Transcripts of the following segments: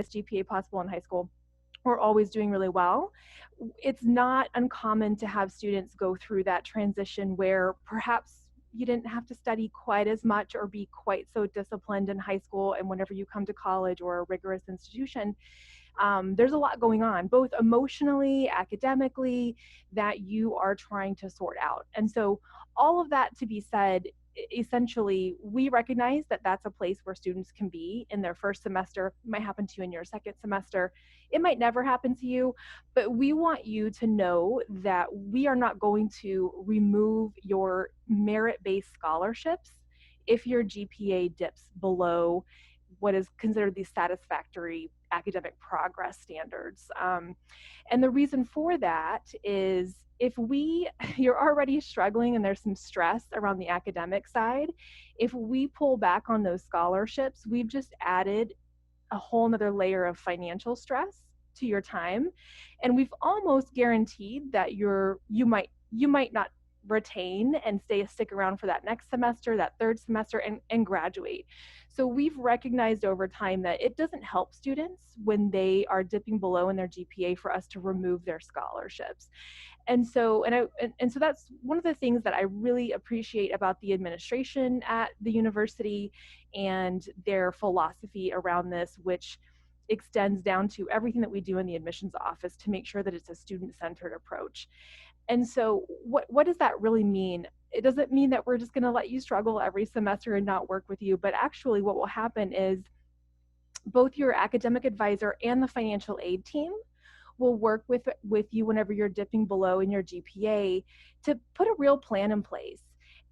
GPA possible in high school, or always doing really well, it's not uncommon to have students go through that transition where perhaps you didn't have to study quite as much or be quite so disciplined in high school, and whenever you come to college or a rigorous institution, there's a lot going on, both emotionally, academically, that you are trying to sort out. And so all of that to be said, essentially, we recognize that that's a place where students can be in their first semester. It might happen to you in your second semester. It might never happen to you, but we want you to know that we are not going to remove your merit-based scholarships if your GPA dips below what is considered the satisfactory academic progress standards. And the reason for that is if you're already struggling and there's some stress around the academic side, if we pull back on those scholarships, we've just added a whole nother layer of financial stress to your time. And we've almost guaranteed that you might not retain and stick around for that next semester, that third semester, and graduate. So we've recognized over time that it doesn't help students when they are dipping below in their GPA for us to remove their scholarships. And so that's one of the things that I really appreciate about the administration at the university and their philosophy around this, which extends down to everything that we do in the admissions office to make sure that it's a student-centered approach. And so what does that really mean? It doesn't mean that we're just going to let you struggle every semester and not work with you, but actually what will happen is both your academic advisor and the financial aid team will work with you whenever you're dipping below in your GPA to put a real plan in place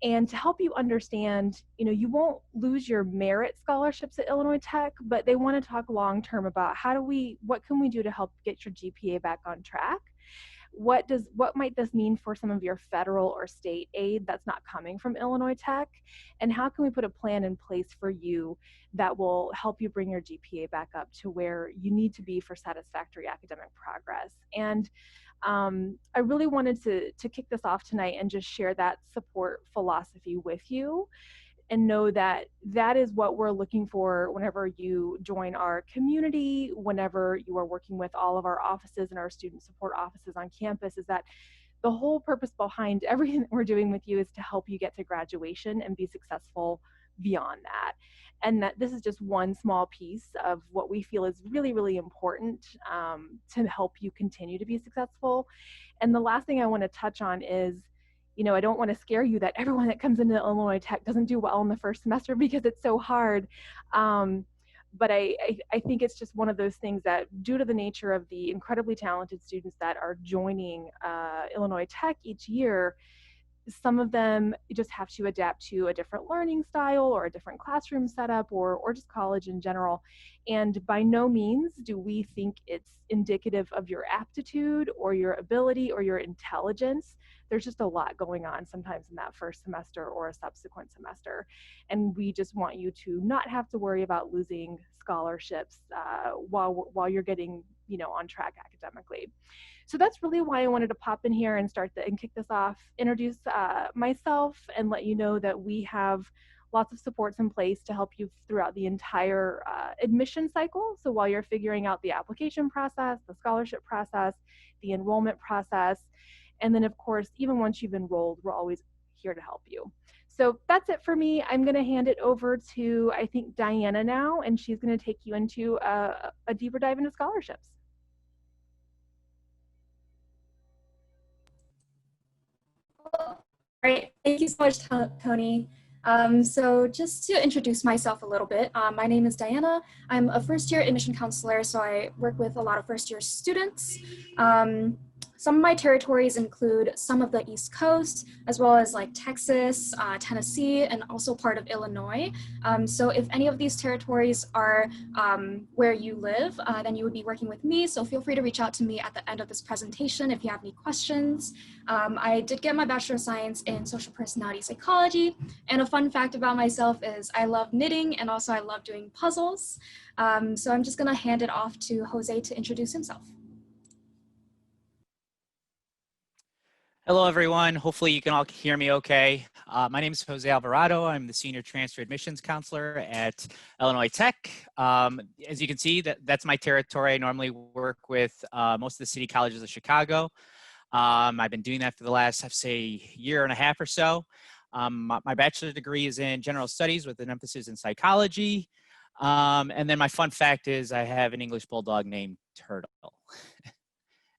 and to help you understand, you won't lose your merit scholarships at Illinois Tech, but they want to talk long-term about what can we do to help get your GPA back on track? What might this mean for some of your federal or state aid that's not coming from Illinois Tech? And how can we put a plan in place for you that will help you bring your GPA back up to where you need to be for satisfactory academic progress? And I really wanted to kick this off tonight and just share that support philosophy with you, and know that that is what we're looking for whenever you join our community, whenever you are working with all of our offices and our student support offices on campus, is that the whole purpose behind everything that we're doing with you is to help you get to graduation and be successful beyond that. And that this is just one small piece of what we feel is really, really important to help you continue to be successful. And the last thing I want to touch on is, I don't want to scare you that everyone that comes into Illinois Tech doesn't do well in the first semester because it's so hard. But I think it's just one of those things that, due to the nature of the incredibly talented students that are joining Illinois Tech each year, some of them just have to adapt to a different learning style or a different classroom setup or just college in general. And by no means do we think it's indicative of your aptitude or your ability or your intelligence. There's just a lot going on sometimes in that first semester or a subsequent semester. And we just want you to not have to worry about losing scholarships while you're getting, on track academically. So that's really why I wanted to pop in here and kick this off, introduce myself, and let you know that we have lots of supports in place to help you throughout the entire admission cycle. So while you're figuring out the application process, the scholarship process, the enrollment process, and then of course, even once you've enrolled, we're always here to help you. So that's it for me. I'm going to hand it over to, I think, Diana now, and she's going to take you into a deeper dive into scholarships. Great, thank you so much, Tony. So just to introduce myself a little bit, my name is Diana. I'm a first-year admission counselor, so I work with a lot of first-year students. Some of my territories include some of the East Coast, as well as like Texas, Tennessee, and also part of Illinois. So if any of these territories are where you live, then you would be working with me. So feel free to reach out to me at the end of this presentation if you have any questions. I did get my Bachelor of Science in Social Personality Psychology. And a fun fact about myself is I love knitting, and also I love doing puzzles. So I'm just gonna hand it off to Jose to introduce himself. Hello, everyone. Hopefully you can all hear me okay. My name is Jose Alvarado. I'm the Senior Transfer Admissions Counselor at Illinois Tech. As you can see, that's my territory. I normally work with most of the city colleges of Chicago. I've been doing that for the last, I'd say, year and a half or so. My bachelor's degree is in general studies with an emphasis in psychology. And then my fun fact is I have an English bulldog named Turtle.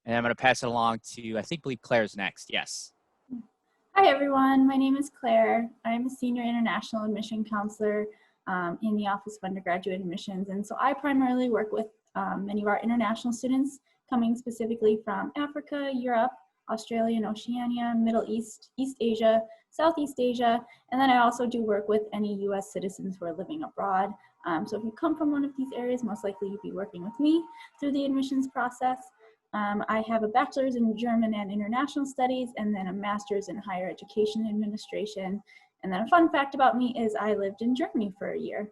And I'm going to pass it along to, believe Claire's next. Yes. Hi everyone, my name is Claire. I'm a senior international admission counselor in the Office of Undergraduate Admissions. And so I primarily work with many of our international students coming specifically from Africa, Europe, Australia and Oceania, Middle East, East Asia, Southeast Asia. And then I also do work with any US citizens who are living abroad. So if you come from one of these areas, most likely you'll be working with me through the admissions process. I have a bachelor's in German and international studies, and then a master's in higher education administration. And then a fun fact about me is I lived in Germany for a year.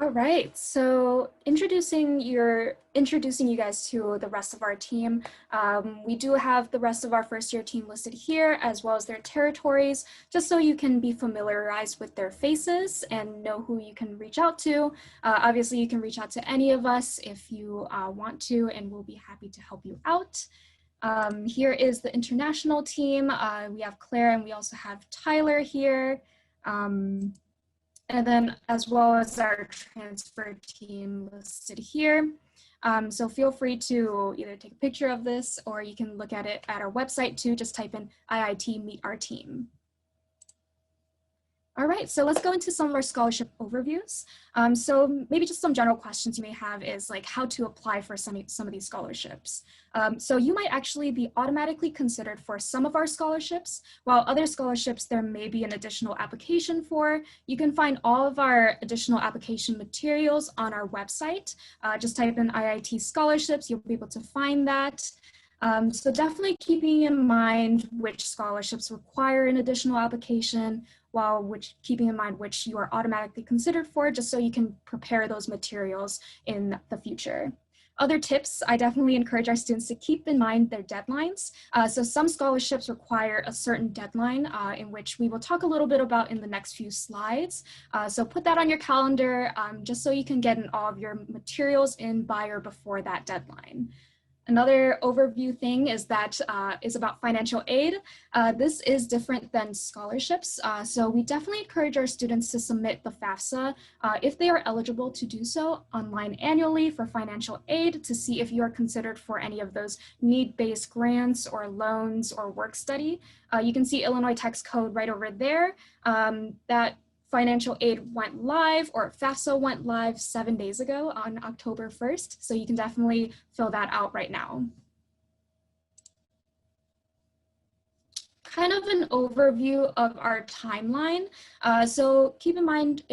All right, so introducing you guys to the rest of our team. We do have the rest of our first year team listed here, as well as their territories, just so you can be familiarized with their faces and know who you can reach out to. Obviously, you can reach out to any of us if you want to, and we'll be happy to help you out. Here is the international team. We have Claire and we also have Tyler here. And then as well as our transfer team listed here. So feel free to either take a picture of this or you can look at it at our website too. Just type in IIT Meet Our Team. All right, so let's go into some of our scholarship overviews. So maybe just some general questions you may have is like how to apply for some of these scholarships. So you might actually be automatically considered for some of our scholarships, while other scholarships there may be an additional application for. You can find all of our additional application materials on our website. Just type in IIT scholarships, you'll be able to find that. So definitely keeping in mind which scholarships require an additional application, while keeping in mind which you are automatically considered for, just so you can prepare those materials in the future. Other tips, I definitely encourage our students to keep in mind their deadlines. So some scholarships require a certain deadline in which we will talk a little bit about in the next few slides. So put that on your calendar just so you can get in all of your materials in by or before that deadline. Another overview thing is that is about financial aid. This is different than scholarships. So we definitely encourage our students to submit the FAFSA if they are eligible to do so online annually for financial aid to see if you are considered for any of those need-based grants or loans or work study. You can see Illinois Tech's code right over there. That financial aid went live, or FAFSA went live 7 days ago on October 1st. So you can definitely fill that out right now. Kind of an overview of our timeline. So keep in mind,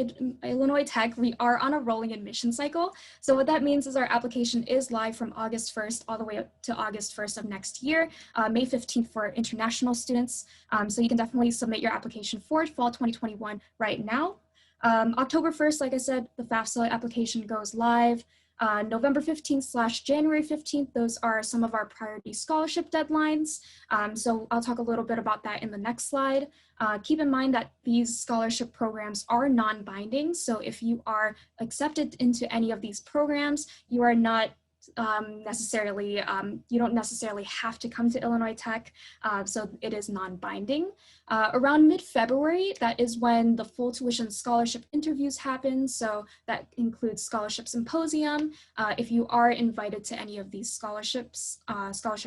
Illinois Tech, we are on a rolling admission cycle. So what that means is our application is live from August 1st all the way up to August 1st of next year, May 15th for international students. So you can definitely submit your application for fall 2021 right now. October 1st, like I said, the FAFSA application goes live. November 15th / January 15th, those are some of our priority scholarship deadlines. So I'll talk a little bit about that in the next slide. Keep in mind that these scholarship programs are non-binding. So if you are accepted into any of these programs, you are not you don't necessarily have to come to Illinois Tech, so it is non-binding. Around mid-February, that is when the full tuition scholarship interviews happen, so that includes scholarship symposium. If you are invited to any of these scholarship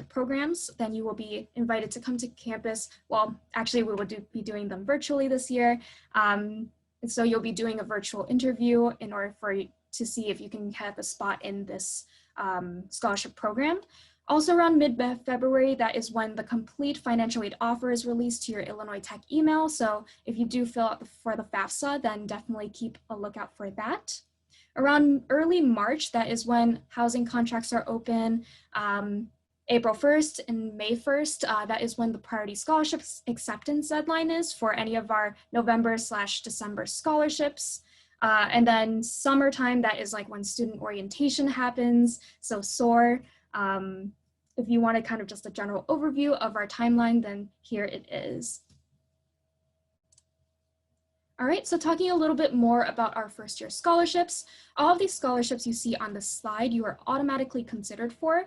programs, then you will be invited to come to campus. Well, actually, we will be doing them virtually this year. So you'll be doing a virtual interview in order for you to see if you can have a spot in this scholarship program. Also around mid-February, that is when the complete financial aid offer is released to your Illinois Tech email. So if you do fill out for the FAFSA, then definitely keep a lookout for that. Around early March, that is when housing contracts are open. April 1st and May 1st, that is when the priority scholarships acceptance deadline is for any of our November / December scholarships. And then summertime, that is like when student orientation happens, so SOAR. if you wanted kind of just a general overview of our timeline, then here it is. All right, so talking a little bit more about our first year scholarships. All of these scholarships you see on the slide, you are automatically considered for.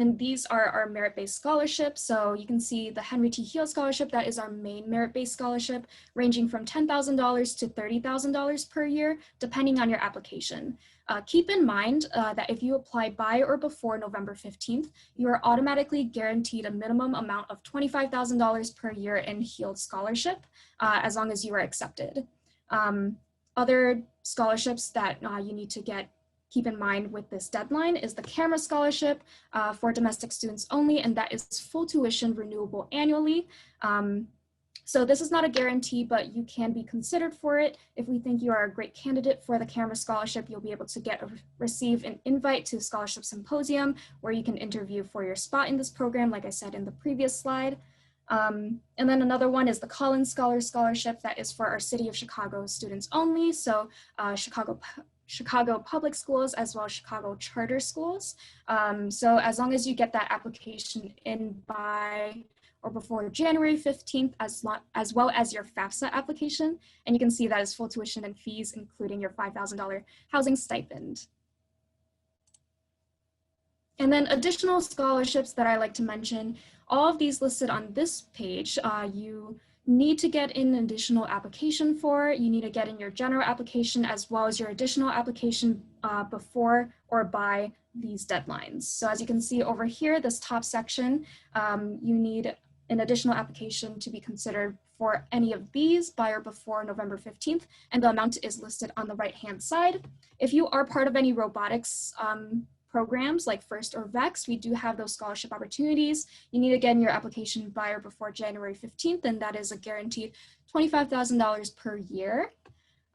And these are our merit-based scholarships. So you can see the Henry T. Heal Scholarship, that is our main merit-based scholarship, ranging from $10,000 to $30,000 per year, depending on your application. Keep in mind that if you apply by or before November 15th, you are automatically guaranteed a minimum amount of $25,000 per year in Healed Scholarship, as long as you are accepted. Other scholarships that you need to keep in mind with this deadline is the Camera Scholarship for domestic students only, and that is full tuition renewable annually. So this is not a guarantee, but you can be considered for it. If we think you are a great candidate for the Camera Scholarship, you'll be able to receive an invite to Scholarship Symposium, where you can interview for your spot in this program, like I said in the previous slide. And then another one is the Collins Scholarship, that is for our City of Chicago students only. So Chicago public schools as well as Chicago charter schools. So as long as you get that application in by or before January 15th, as well as your FAFSA application, and you can see that is full tuition and fees, including your $5,000 housing stipend. And then additional scholarships that I like to mention, all of these listed on this page, you need to get in an additional application for. You need to get in your general application as well as your additional application before or by these deadlines. So as you can see over here, this top section, you need an additional application to be considered for any of these by or before November 15th, and the amount is listed on the right-hand side. If you are part of any robotics programs like FIRST or VEX, we do have those scholarship opportunities. You need to get in your application by or before January 15th, and that is a guaranteed $25,000 per year.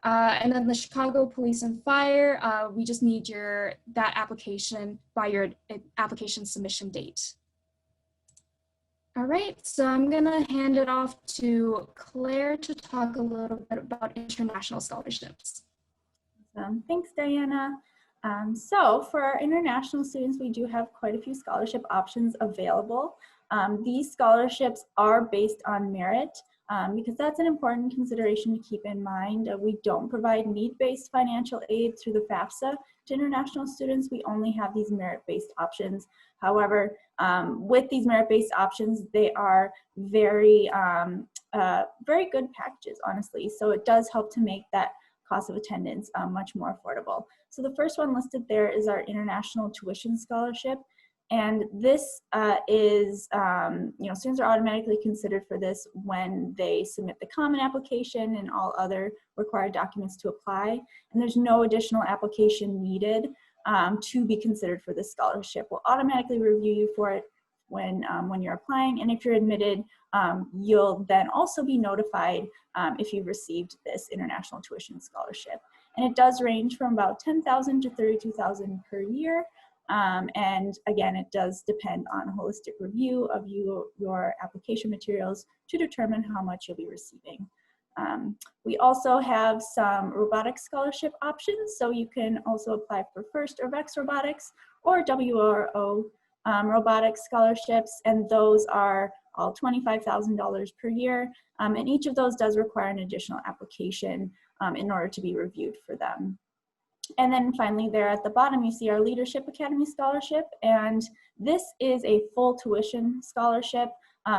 And then the Chicago Police and Fire, we just need that application by your application submission date. All right, so I'm gonna hand it off to Claire to talk a little bit about international scholarships. Thanks, Diana. So for our international students, we do have quite a few scholarship options available. These scholarships are based on merit because that's an important consideration to keep in mind. We don't provide need-based financial aid through the FAFSA to international students. We only have these merit-based options. However, with these merit-based options, they are very good packages, honestly. So it does help to make that cost of attendance much more affordable. So the first one listed there is our International Tuition Scholarship. And this is, students are automatically considered for this when they submit the common application and all other required documents to apply. And there's no additional application needed to be considered for this scholarship. We'll automatically review you for it when you're applying. And if you're admitted, you'll then also be notified if you've received this International Tuition Scholarship. And it does range from about $10,000 to $32,000 per year. And again, it does depend on a holistic review of your application materials to determine how much you'll be receiving. We also have some robotics scholarship options. So you can also apply for FIRST or VEX robotics or WRO robotics scholarships. And those are all $25,000 per year. And each of those does require an additional application in order to be reviewed for them. And then finally there at the bottom, you see our Leadership Academy Scholarship. And this is a full tuition scholarship.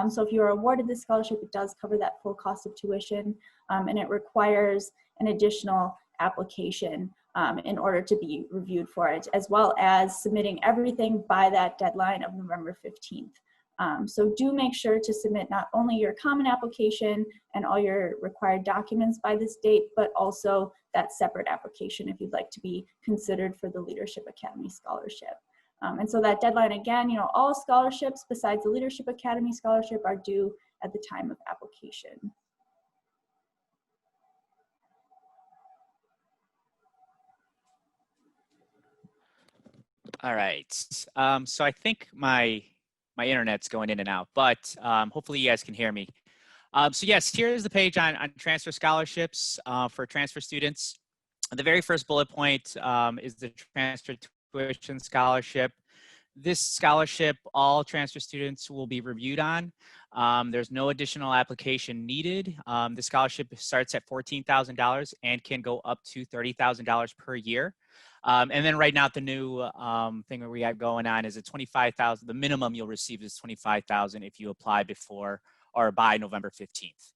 So if you are awarded this scholarship, it does cover that full cost of tuition. And it requires an additional application in order to be reviewed for it, as well as submitting everything by that deadline of November 15th. So do make sure to submit not only your common application and all your required documents by this date, but also that separate application if you'd like to be considered for the Leadership Academy Scholarship. And so that deadline, again, all scholarships besides the Leadership Academy Scholarship are due at the time of application. All right. So I think my internet's going in and out, but hopefully you guys can hear me. So yes, here's the page on transfer scholarships for transfer students. The very first bullet point is the transfer tuition scholarship. this scholarship, all transfer students will be reviewed on. There's no additional application needed. The scholarship starts at $14,000 and can go up to $30,000 per year. And then right now, the new thing that we have going on is a $25,000. The minimum you'll receive is $25,000 if you apply before or by November 15th.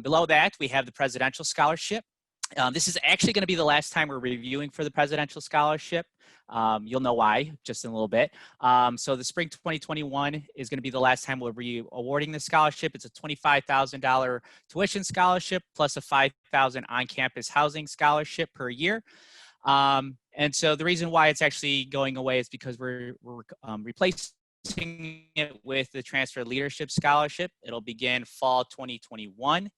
Below that, we have the presidential scholarship. This is actually going to be the last time we're reviewing for the presidential scholarship. You'll know why just in a little bit. So the spring 2021 is going to be the last time we'll be awarding the scholarship. It's a $25,000 tuition scholarship plus a $5,000 on-campus housing scholarship per year. And so the reason why it's actually going away is because we're replacing it with the Transfer Leadership Scholarship. It'll begin fall 2021.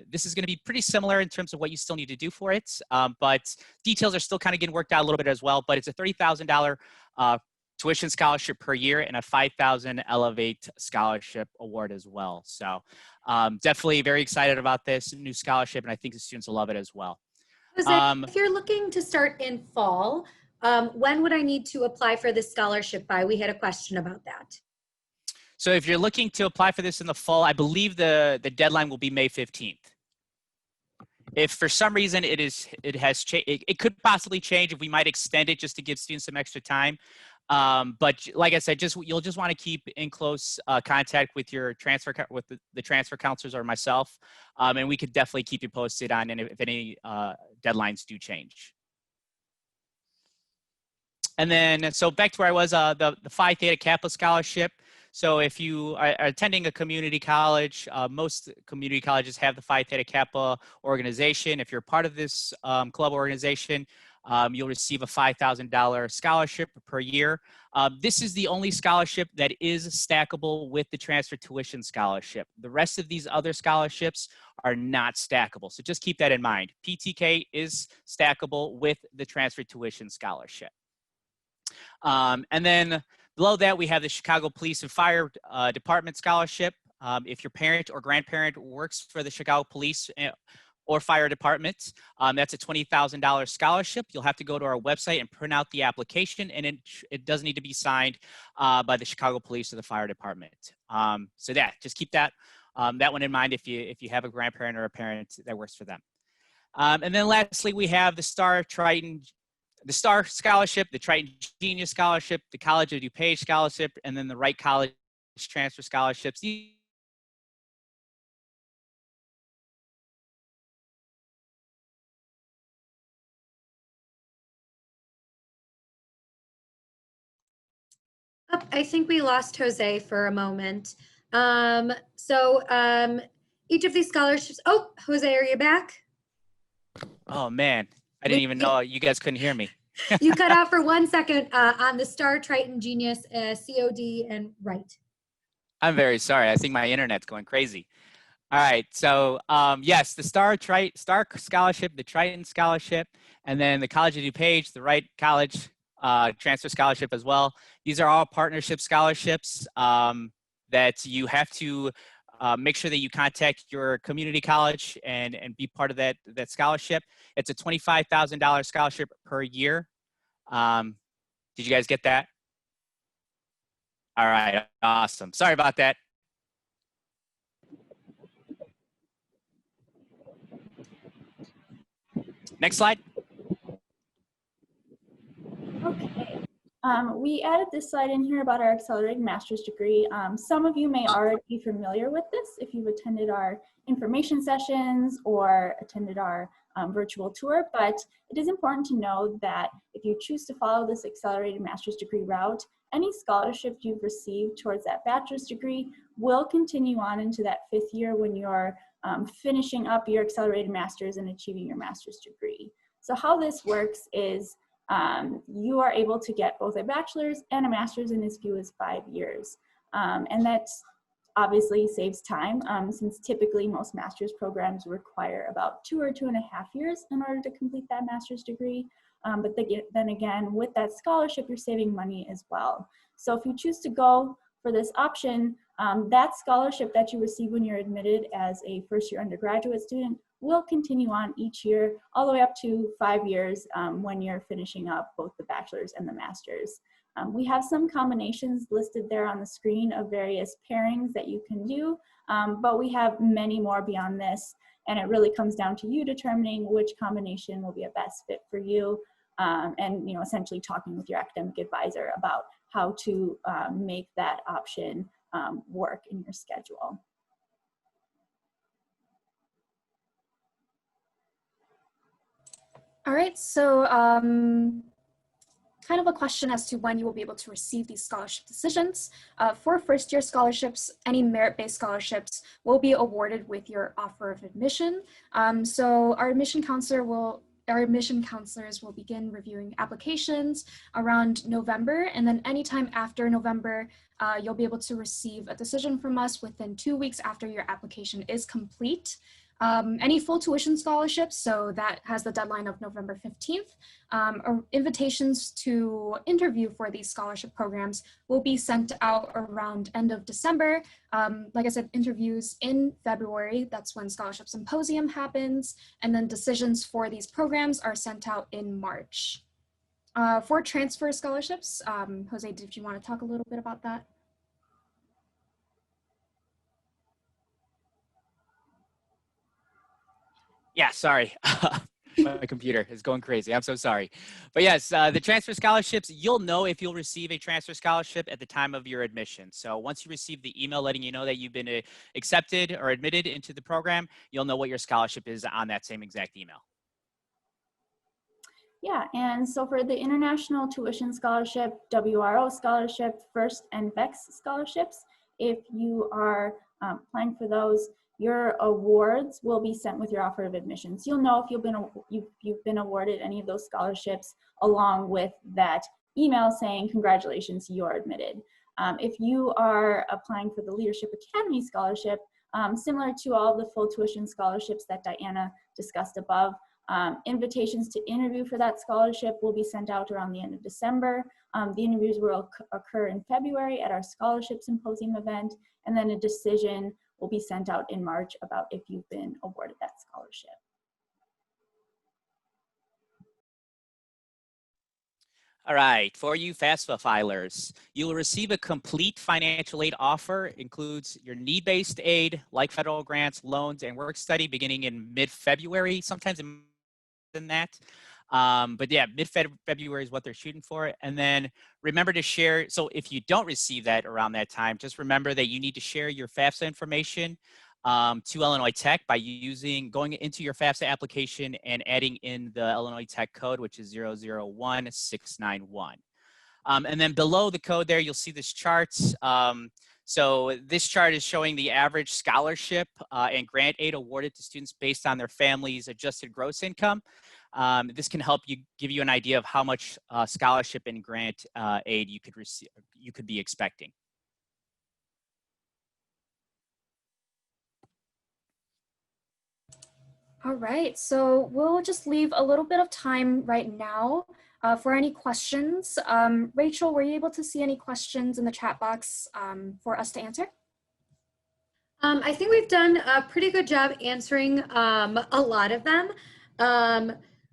This is going to be pretty similar in terms of what you still need to do for it, but details are still kind of getting worked out a little bit as well. But it's a $30,000 tuition scholarship per year and a $5,000 Elevate scholarship award as well. So definitely very excited about this new scholarship, and I think the students will love it as well. Jose, if you're looking to start in fall, when would I need to apply for this scholarship by? We had a question about that. So if you're looking to apply for this in the fall, I believe the deadline will be May 15th. If for some reason it could possibly change. If we might extend it just to give students some extra time. But like I said, you'll just want to keep in close contact with your the transfer counselors or myself, and we could definitely keep you posted on if any deadlines do change. And then, so back to where I was, the Phi Theta Kappa Scholarship. So if you are attending a community college, most community colleges have the Phi Theta Kappa organization. If you're part of this club organization, you'll receive a $5,000 scholarship per year. This is the only scholarship that is stackable with the transfer tuition scholarship. The rest of these other scholarships are not stackable. So just keep that in mind. PTK is stackable with the transfer tuition scholarship. And then below that, we have the Chicago Police and Fire Department Scholarship. If your parent or grandparent works for the Chicago Police or Fire Department, that's a $20,000 scholarship. You'll have to go to our website and print out the application, and it does need to be signed by the Chicago Police or the Fire Department. So just keep that one in mind if you have a grandparent or a parent that works for them. And then lastly, we have the Star Scholarship, the Triton Genius Scholarship, the College of DuPage Scholarship, and then the Wright College Transfer Scholarships. I think we lost Jose for a moment. Each of these scholarships, oh, Jose, are you back? Oh man, I didn't even know you guys couldn't hear me. You cut out for 1 second on the Star, Triton, Genius, COD, and Wright. I'm very sorry. I think my internet's going crazy. All right. So yes, the Star Scholarship, the Triton Scholarship, and then the College of DuPage, the Wright College Transfer Scholarship as well. These are all partnership scholarships that you have to make sure that you contact your community college and be part of that scholarship. It's a $25,000 scholarship per year. Did you guys get that? All right, awesome. Sorry about that. Next slide. Okay. We added this slide in here about our accelerated master's degree. Some of you may already be familiar with this if you've attended our information sessions or attended our virtual tour, but it is important to know that if you choose to follow this accelerated master's degree route, any scholarship you've received towards that bachelor's degree will continue on into that 5th year when you're finishing up your accelerated master's and achieving your master's degree. So how this works is you are able to get both a bachelor's and a master's in as few as 5 years. And that obviously saves time since typically most master's programs require about 2 or 2.5 years in order to complete that master's degree. But then again, with that scholarship, you're saving money as well. So if you choose to go for this option, that scholarship that you receive when you're admitted as a first-year undergraduate student will continue on each year all the way up to 5 years when you're finishing up both the bachelor's and the master's. We have some combinations listed there on the screen of various pairings that you can do, but we have many more beyond this, and it really comes down to you determining which combination will be a best fit for you, and essentially talking with your academic advisor about how to make that option work in your schedule. All right, so kind of a question as to when you will be able to receive these scholarship decisions. For first-year scholarships, any merit-based scholarships will be awarded with your offer of admission. So our admission counselors will begin reviewing applications around November, and then anytime after November, you'll be able to receive a decision from us within 2 weeks after your application is complete. Any full tuition scholarships, so that has the deadline of November 15th, or invitations to interview for these scholarship programs will be sent out around end of December. Like I said, interviews in February, that's when Scholarship Symposium happens, and then decisions for these programs are sent out in March. For transfer scholarships, Jose, did you want to talk a little bit about that? Yeah, sorry. My computer is going crazy. I'm so sorry. But yes, the transfer scholarships, you'll know if you'll receive a transfer scholarship at the time of your admission. So once you receive the email letting you know that you've been accepted or admitted into the program, you'll know what your scholarship is on that same exact email. Yeah, and so for the International Tuition Scholarship, WRO Scholarship, FIRST and BEX scholarships, if you are applying for those, your awards will be sent with your offer of admission. So you'll know if you've been awarded any of those scholarships along with that email saying, congratulations, you're admitted. If you are applying for the Leadership Academy Scholarship, similar to all the full tuition scholarships that Diana discussed above, invitations to interview for that scholarship will be sent out around the end of December. The interviews will occur in February at our scholarship symposium event, and then a decision will be sent out in March about if you've been awarded that scholarship. All right, for you FAFSA filers, you will receive a complete financial aid offer. Includes your need-based aid, like federal grants, loans, and work study beginning in mid-February, sometimes in that. But yeah, mid-February is what they're shooting for. And then remember to share, so if you don't receive that around that time, just remember that you need to share your FAFSA information to Illinois Tech by going into your FAFSA application and adding in the Illinois Tech code, which is 001691. And then below the code there, you'll see this chart. So this chart is showing the average scholarship and grant aid awarded to students based on their family's adjusted gross income. This can help give you an idea of how much scholarship and grant aid you could be expecting. All right, so we'll just leave a little bit of time right now for any questions. Rachel, were you able to see any questions in the chat box for us to answer? I think we've done a pretty good job answering a lot of them.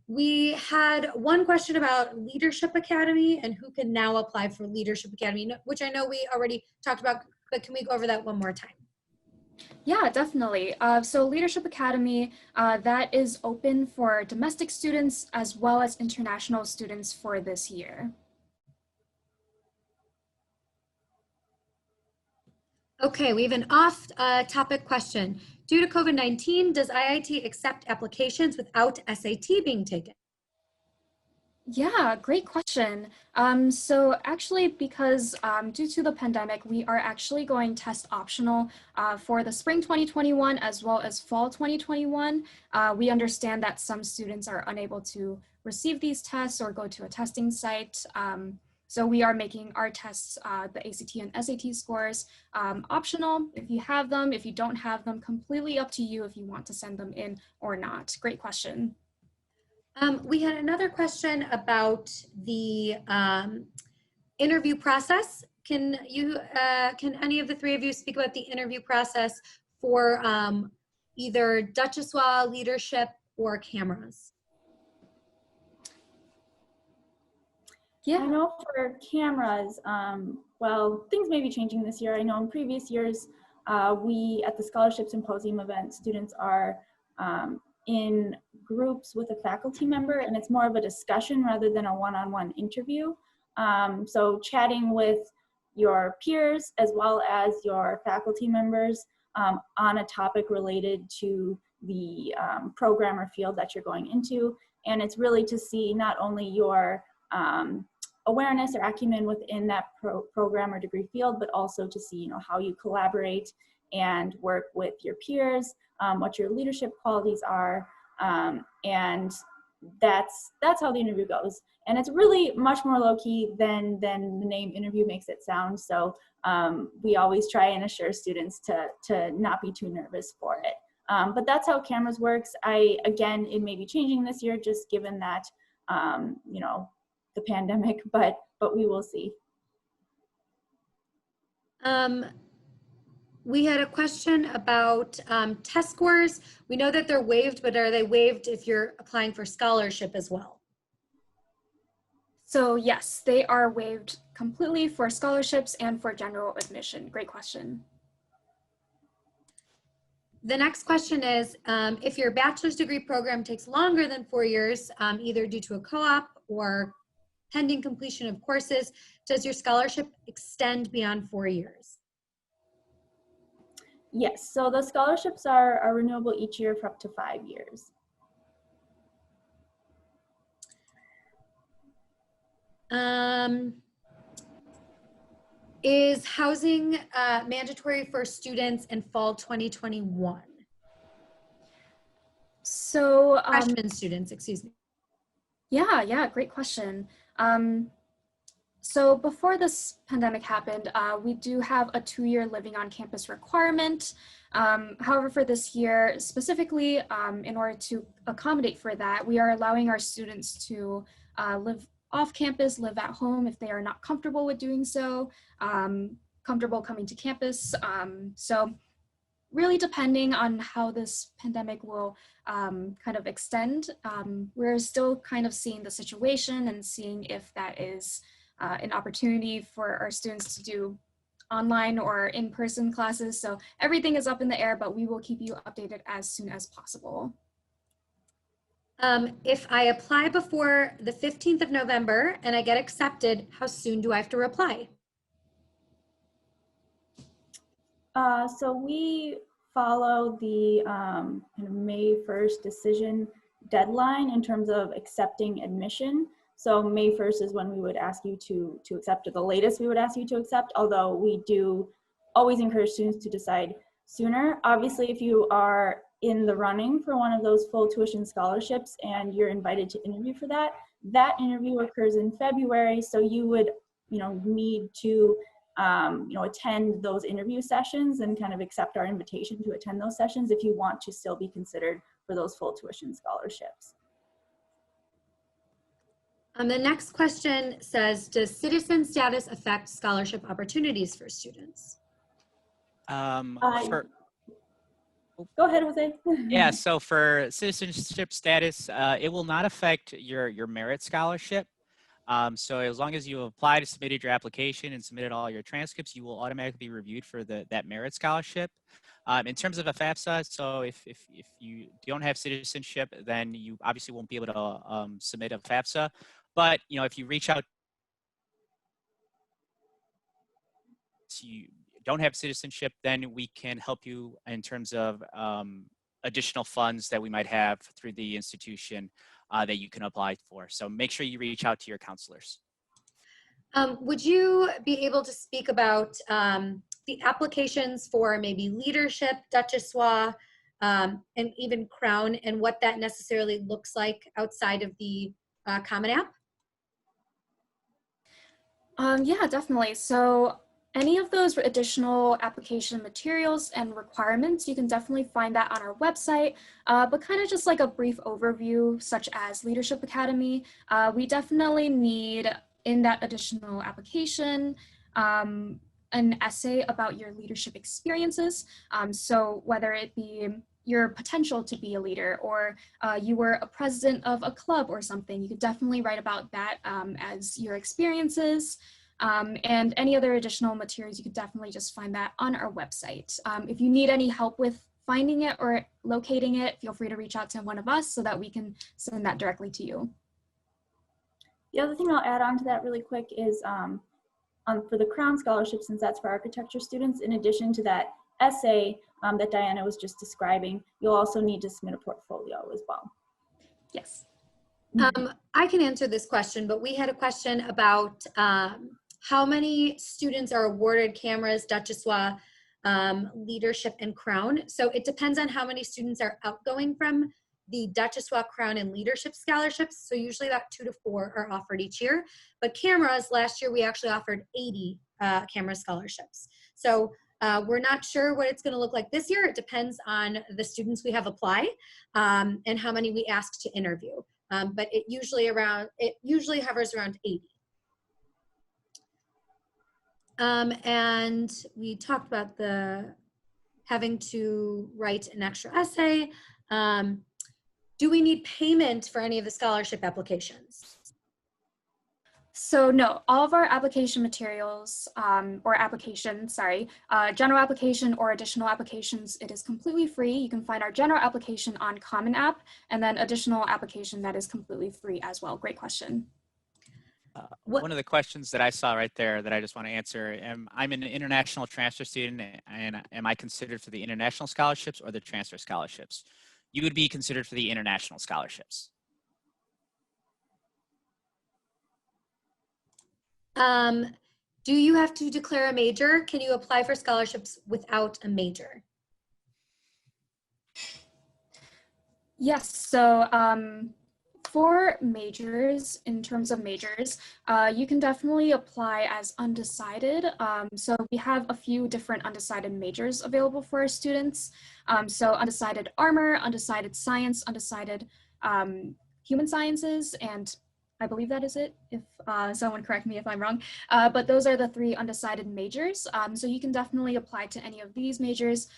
We had one question about Leadership Academy and who can now apply for Leadership Academy, which I know we already talked about, but can we go over that one more time? Yeah, definitely. So Leadership Academy, that is open for domestic students as well as international students for this year. Okay, we have an off-topic question. Due to COVID-19, does IIT accept applications without SAT being taken? Yeah, great question. So actually, because due to the pandemic, we are actually going test optional for the spring 2021 as well as fall 2021. We understand that some students are unable to receive these tests or go to a testing site. So we are making our tests, the ACT and SAT scores, optional if you have them. If you don't have them, completely up to you if you want to send them in or not. Great question. We had another question about the interview process. Can any of the three of you speak about the interview process for either Duchossois, Leadership, or Cameras? Yeah. I know for cameras, well, things may be changing this year. I know in previous years, we at the Scholarship Symposium event, students are in groups with a faculty member, and it's more of a discussion rather than a one-on-one interview. So chatting with your peers as well as your faculty members on a topic related to the program or field that you're going into. And it's really to see not only your awareness or acumen within that program or degree field, but also to see, how you collaborate and work with your peers, what your leadership qualities are, and that's how the interview goes. And it's really much more low-key than the name interview makes it sound. So we always try and assure students to not be too nervous for it. But that's how cameras works. Again, it may be changing this year, just given that, the pandemic, but we will see. We had a question about test scores. We know that they're waived, but are they waived if you're applying for scholarship as well? So yes, they are waived completely for scholarships and for general admission. Great question. The next question is, if your bachelor's degree program takes longer than 4 years, either due to a co-op or pending completion of courses, does your scholarship extend beyond 4 years? Yes, so the scholarships are renewable each year for up to 5 years. Is housing mandatory for students in fall 2021? So Freshman students, excuse me. Yeah, great question. So before this pandemic happened, we do have a 2-year living on campus requirement. However, for this year specifically, in order to accommodate for that, we are allowing our students to live off campus, live at home if they are not comfortable with doing so, comfortable coming to campus. So really depending on how this pandemic will kind of extend, we're still kind of seeing the situation and seeing if that is an opportunity for our students to do online or in-person classes. So everything is up in the air, but we will keep you updated as soon as possible. If I apply before the 15th of November and I get accepted, how soon do I have to reply? So we follow the kind of May 1st decision deadline in terms of accepting admission. So May 1st is when we would ask you to accept, or the latest we would ask you to accept, although we do always encourage students to decide sooner. Obviously, if you are in the running for one of those full tuition scholarships and you're invited to interview for that, that interview occurs in February. So you would, need to attend those interview sessions and kind of accept our invitation to attend those sessions if you want to still be considered for those full tuition scholarships. The next question says, does citizen status affect scholarship opportunities for students? For Go ahead, Jose. Yeah, so for citizenship status, it will not affect your merit scholarship. So as long as you applied, submitted your application, and submitted all your transcripts, you will automatically be reviewed for that merit scholarship. In terms of a FAFSA, so if you don't have citizenship, then you obviously won't be able to submit a FAFSA. But if you reach out, you don't have citizenship, then we can help you in terms of additional funds that we might have through the institution that you can apply for. So make sure you reach out to your counselors. Would you be able to speak about the applications for maybe leadership, Duchessois, and even Crown, and what that necessarily looks like outside of the Common App? Yeah, definitely. So any of those additional application materials and requirements, you can definitely find that on our website, but kind of just like a brief overview, such as Leadership Academy, we definitely need in that additional application, an essay about your leadership experiences. So whether it be your potential to be a leader, or you were a president of a club or something, you could definitely write about that as your experiences. And any other additional materials, you could definitely just find that on our website. If you need any help with finding it or locating it, feel free to reach out to one of us so that we can send that directly to you. The other thing I'll add on to that really quick is for the Crown Scholarship, since that's for architecture students, in addition to that essay that Diana was just describing, you'll also need to submit a portfolio as well. Yes. I can answer this question, but we had a question about how many students are awarded cameras, Duchossois, Leadership, and Crown. So it depends on how many students are outgoing from the Duchossois, Crown, and Leadership scholarships. So usually about 2 to 4 are offered each year. But cameras, last year we actually offered 80 camera scholarships. So we're not sure what it's going to look like this year. It depends on the students we have apply and how many we ask to interview. But it usually hovers around 80. And we talked about the having to write an extra essay. Do we need payment for any of the scholarship applications? So no, all of our application materials or applications, general application or additional applications, it is completely free. You can find our general application on Common App, and then additional application that is completely free as well. Great question. One of the questions that I saw right there that I just want to answer, I'm an international transfer student, and am I considered for the international scholarships or the transfer scholarships? You would be considered for the international scholarships. Do you have to declare a major? Can you apply for scholarships without a major? Yes, so for majors, in terms of majors, you can definitely apply as undecided. So we have a few different undecided majors available for our students. So undecided armor, undecided science, undecided human sciences, and I believe that is it, if someone correct me if I'm wrong. But those are the 3 undecided majors. So you can definitely apply to any of these majors.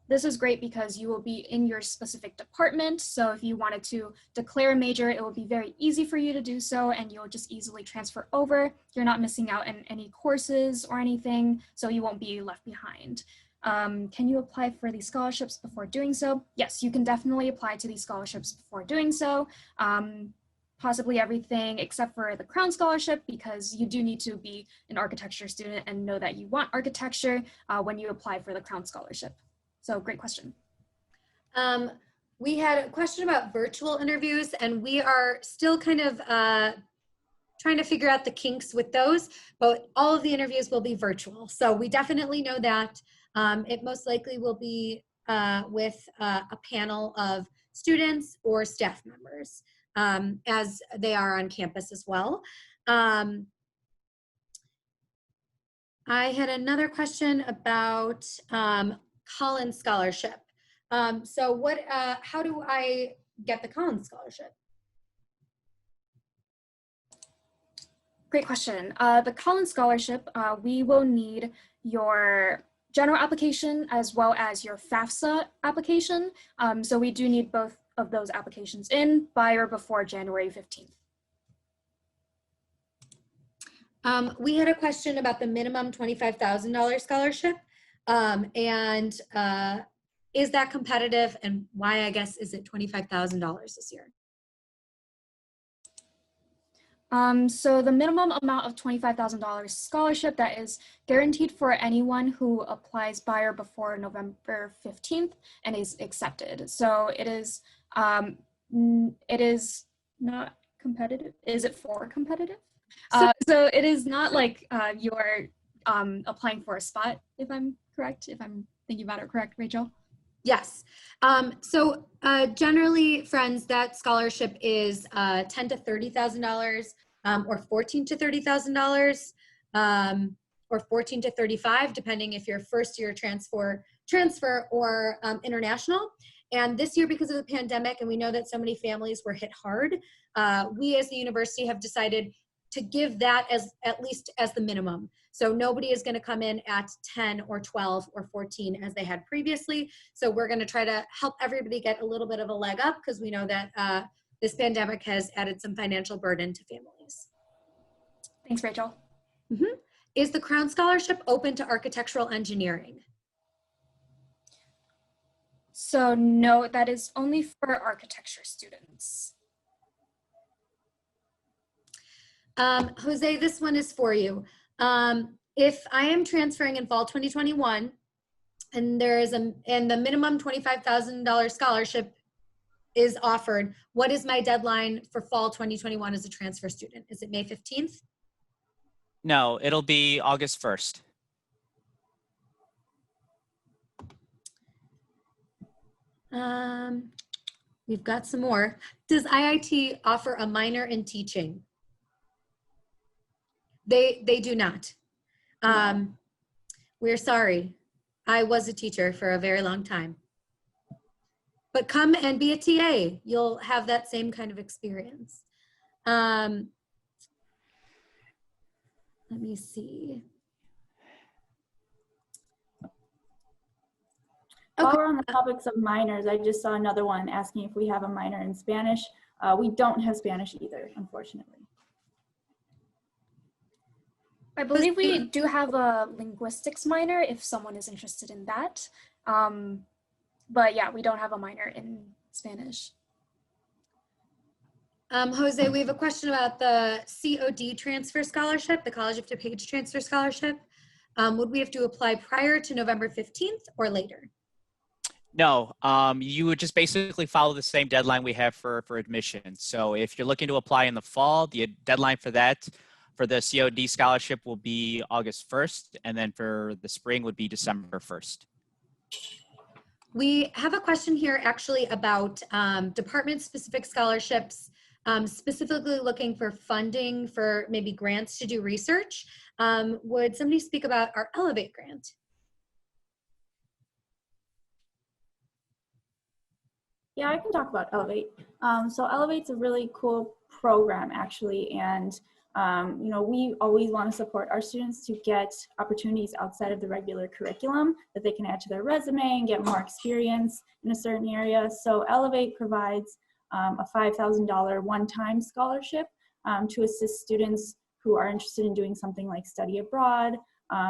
This is great because you will be in your specific department. So if you wanted to declare a major, it will be very easy for you to do so, and you'll just easily transfer over. You're not missing out on any courses or anything, so you won't be left behind. Can you apply for these scholarships before doing so? Yes, you can definitely apply to these scholarships before doing so. Possibly everything except for the Crown Scholarship, because you do need to be an architecture student and know that you want architecture when you apply for the Crown Scholarship. So great question. We had a question about virtual interviews, and we are still kind of trying to figure out the kinks with those, but all of the interviews will be virtual. So we definitely know that. It most likely will be with a panel of students or staff members, as they are on campus as well. I had another question about Collins Scholarship. So how do I get the Collins Scholarship? Great question. The Collins Scholarship, we will need your general application as well as your FAFSA application. So we do need both of those applications in by or before January 15th. We had a question about the minimum $25,000 scholarship, and is that competitive, and why, I guess, is it $25,000 this year? So the minimum amount of $25,000 scholarship that is guaranteed for anyone who applies by or before November 15th and is accepted. So it is not competitive. Is it for competitive? So it is not like you're applying for a spot, if I'm correct, if I'm thinking about it correct, Rachel? Yes. So generally, friends, that scholarship is $10,000 to $30,000, or $14,000 to $30,000, or $14,000 to $35,000, depending if you're first year transfer or international. And this year, because of the pandemic, and we know that so many families were hit hard, we as the university have decided to give that as at least as the minimum. So nobody is going to come in at 10 or 12 or 14 as they had previously. So we're going to try to help everybody get a little bit of a leg up, because we know that this pandemic has added some financial burden to families. Thanks, Rachel. Mm-hmm. Is the Crown Scholarship open to architectural engineering? So no, that is only for architecture students. Jose, this one is for you. If I am transferring in fall 2021 and the minimum $25,000 scholarship is offered, what is my deadline for fall 2021 as a transfer student? Is it May 15th? No, it'll be August 1st. We've got some more. Does IIT offer a minor in teaching? They do not. We're sorry. I was a teacher for a very long time. But come and be a TA. You'll have that same kind of experience. Let me see. While we're on the topics of minors, I just saw another one asking if we have a minor in Spanish. We don't have Spanish either, unfortunately. I believe we do have a linguistics minor if someone is interested in that. But yeah, we don't have a minor in Spanish. Jose, we have a question about the COD transfer scholarship, the College of DuPage transfer scholarship. Would we have to apply prior to November 15th or later? No, you would just basically follow the same deadline we have for admission. So if you're looking to apply in the fall, the deadline for that, for the COD scholarship, will be August 1st, and then for the spring would be December 1st. We have a question here actually about department-specific scholarships, specifically looking for funding for maybe grants to do research. Would somebody speak about our Elevate grant? Yeah, I can talk about Elevate. So Elevate's a really cool program actually, and you know, we always want to support our students to get opportunities outside of the regular curriculum that they can add to their resume and get more experience in a certain area. So Elevate provides a $5,000 one-time scholarship to assist students who are interested in doing something like study abroad,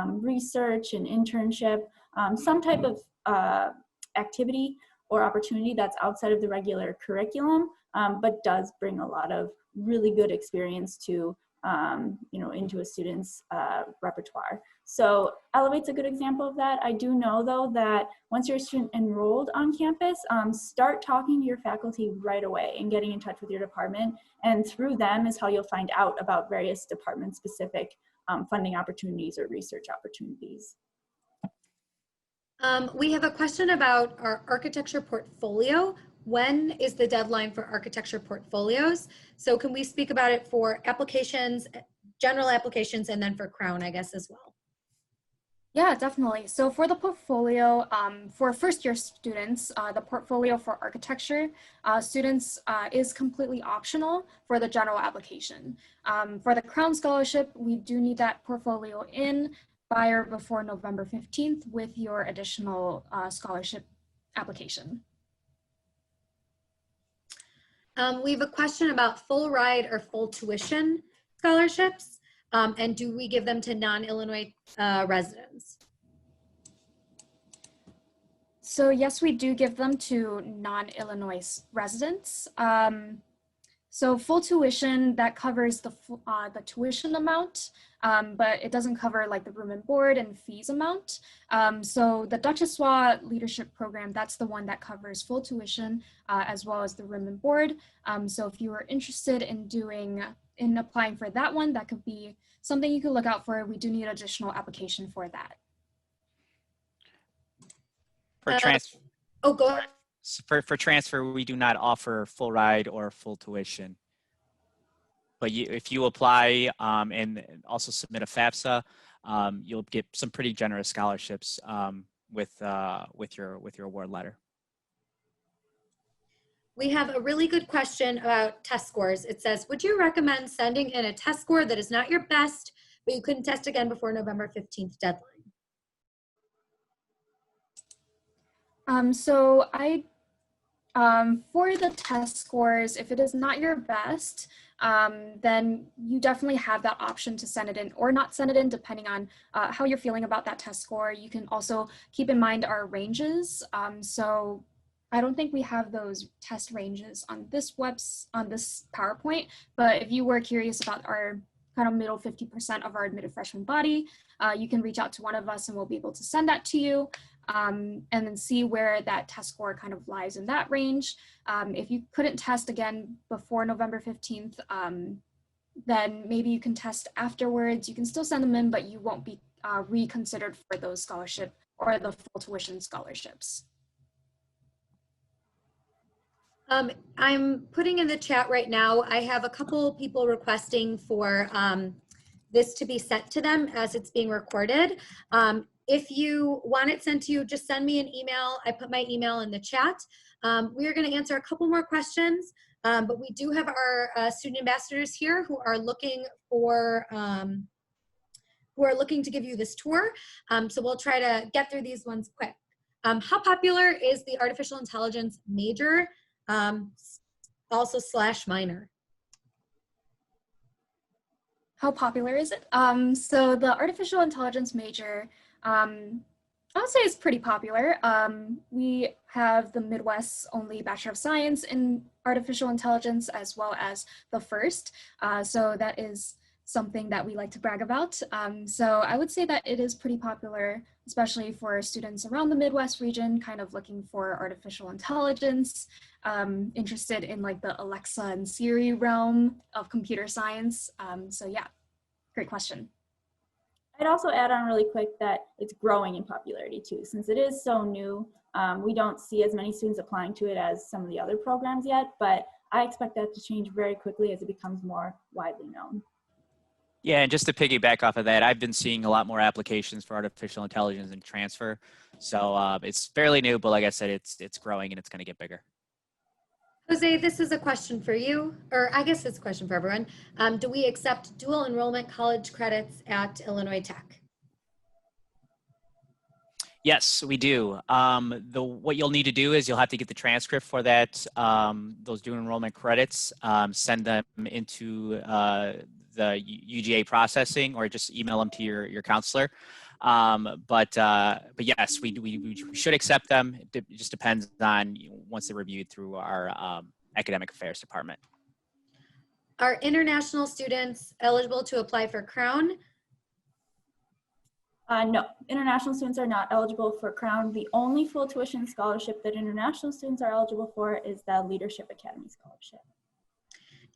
research, and internship, some type of activity or opportunity that's outside of the regular curriculum, but does bring a lot of really good experience to, you know, into a student's repertoire. So Elevate's a good example of that. I do know though that once you're a student enrolled on campus, start talking to your faculty right away and getting in touch with your department. And through them is how you'll find out about various department specific funding opportunities or research opportunities. We have a question about our architecture portfolio. When is the deadline for architecture portfolios? So can we speak about it for applications, general applications, and then for Crown, I guess, as well? Yeah, definitely. So for the portfolio, for first-year students, the portfolio for architecture students is completely optional for the general application. For the Crown Scholarship, we do need that portfolio in by or before November 15th with your additional scholarship application. We have a question about full ride or full tuition scholarships, and do we give them to non-Illinois residents? So yes, we do give them to non-Illinois residents. So full tuition, that covers the tuition amount, but it doesn't cover like the room and board and fees amount. So the Duchossois Leadership Program, that's the one that covers full tuition as well as the room and board. So if you are interested in applying for that one, that could be something you could look out for. We do need additional application for that. For transfer. Oh, go ahead. For transfer, we do not offer full ride or full tuition. But if you apply and also submit a FAFSA, you'll get some pretty generous scholarships with your award letter. We have a really good question about test scores. It says, would you recommend sending in a test score that is not your best, but you couldn't test again before November 15th deadline? So for the test scores, if it is not your best, then you definitely have that option to send it in or not send it in, depending on how you're feeling about that test score. You can also keep in mind our ranges. So I don't think we have those test ranges on this PowerPoint, but if you were curious about our kind of middle 50% of our admitted freshman body, you can reach out to one of us and we'll be able to send that to you. And then see where that test score kind of lies in that range. If you couldn't test again before November 15th, then maybe you can test afterwards. You can still send them in, but you won't be reconsidered for those scholarship or the full tuition scholarships. I'm putting in the chat right now, I have a couple people requesting for this to be sent to them as it's being recorded. If you want it sent to you, just send me an email. I put my email in the chat. We are going to answer a couple more questions, but we do have our student ambassadors here who are looking for to give you this tour. So we'll try to get through these ones quick. How popular is the artificial intelligence major, also / minor? How popular is it? So the artificial intelligence major, I would say it's pretty popular. We have the Midwest's only Bachelor of Science in Artificial Intelligence, as well as the first. So that is something that we like to brag about. So I would say that it is pretty popular, especially for students around the Midwest region, kind of looking for artificial intelligence, interested in like the Alexa and Siri realm of computer science. So yeah, great question. I'd also add on really quick that it's growing in popularity too. Since it is so new, we don't see as many students applying to it as some of the other programs yet, but I expect that to change very quickly as it becomes more widely known. Yeah, and just to piggyback off of that, I've been seeing a lot more applications for artificial intelligence and transfer. So it's fairly new, but like I said, it's growing and it's going to get bigger. Jose, this is a question for you, or I guess it's a question for everyone. Do we accept dual enrollment college credits at Illinois Tech? Yes, we do. What you'll need to do is you'll have to get the transcript for that, those dual enrollment credits, send them into the UGA processing, or just email them to your counselor. But yes, we should accept them. It just depends on once they're reviewed through our academic affairs department. Are international students eligible to apply for Crown? No, international students are not eligible for Crown. The only full tuition scholarship that international students are eligible for is the Leadership Academy Scholarship.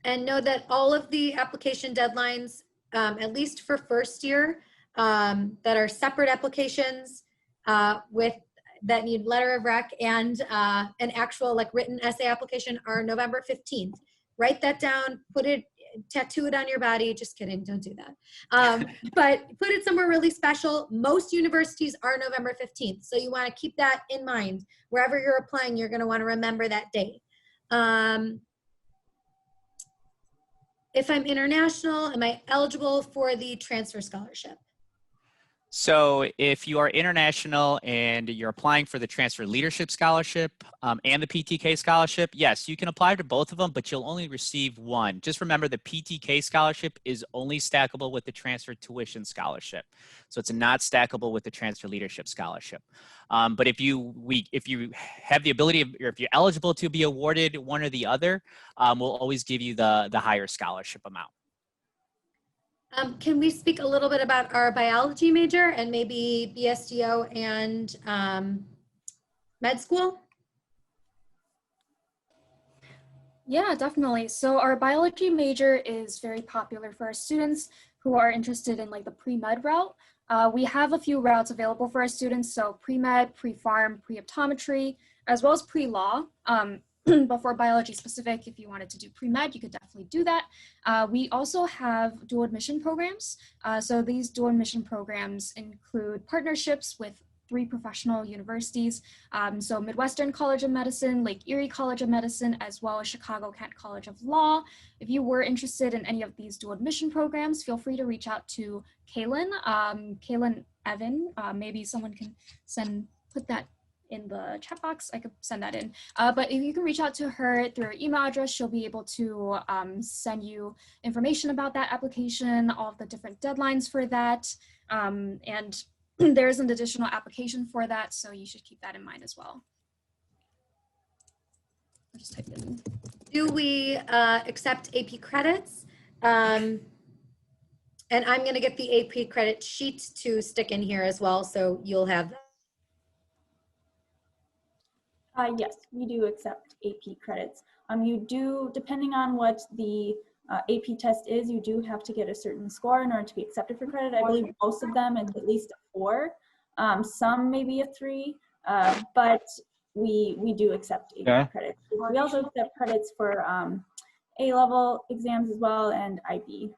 And know that all of the application deadlines, at least for first year, that are separate applications that need letter of rec and an actual like written essay application are November 15th. Write that down, tattoo it on your body. Just kidding, don't do that. But put it somewhere really special. Most universities are November 15th. So you wanna keep that in mind. Wherever you're applying, you're gonna wanna remember that date. If I'm international, am I eligible for the transfer scholarship? So if you are international and you're applying for the Transfer Leadership Scholarship and the PTK Scholarship, yes, you can apply to both of them, but you'll only receive one. Just remember the PTK Scholarship is only stackable with the Transfer Tuition Scholarship. So it's not stackable with the Transfer Leadership Scholarship. But if you have the ability, or if you're eligible to be awarded one or the other, we'll always give you the higher scholarship amount. Can we speak a little bit about our biology major and maybe BSDO and med school? Yeah, definitely. So our biology major is very popular for our students who are interested in like the pre-med route. We have a few routes available for our students. So pre-med, pre-pharm, pre-optometry, as well as pre-law. But for biology specific, if you wanted to do pre-med, you could definitely do that. We also have dual admission programs. So these dual admission programs include partnerships with 3 professional universities. So Midwestern College of Medicine, Lake Erie College of Medicine, as well as Chicago Kent College of Law. If you were interested in any of these dual admission programs, feel free to reach out to Kaylin, Kaylin Evan. Maybe someone can put that in the chat box. I could send that in. But if you can reach out to her through her email address, she'll be able to send you information about that application, all of the different deadlines for that. And there's an additional application for that, so you should keep that in mind as well. I'll just type it in. Do we accept AP credits? And I'm going to get the AP credit sheet to stick in here as well, so you'll have that. Yes, we do accept AP credits. You do, depending on what the AP test is, you do have to get a certain score in order to be accepted for credit. I believe most of them is at least a 4. Some maybe a 3, but we do accept AP credits. We also accept credits for A-level exams as well and IB.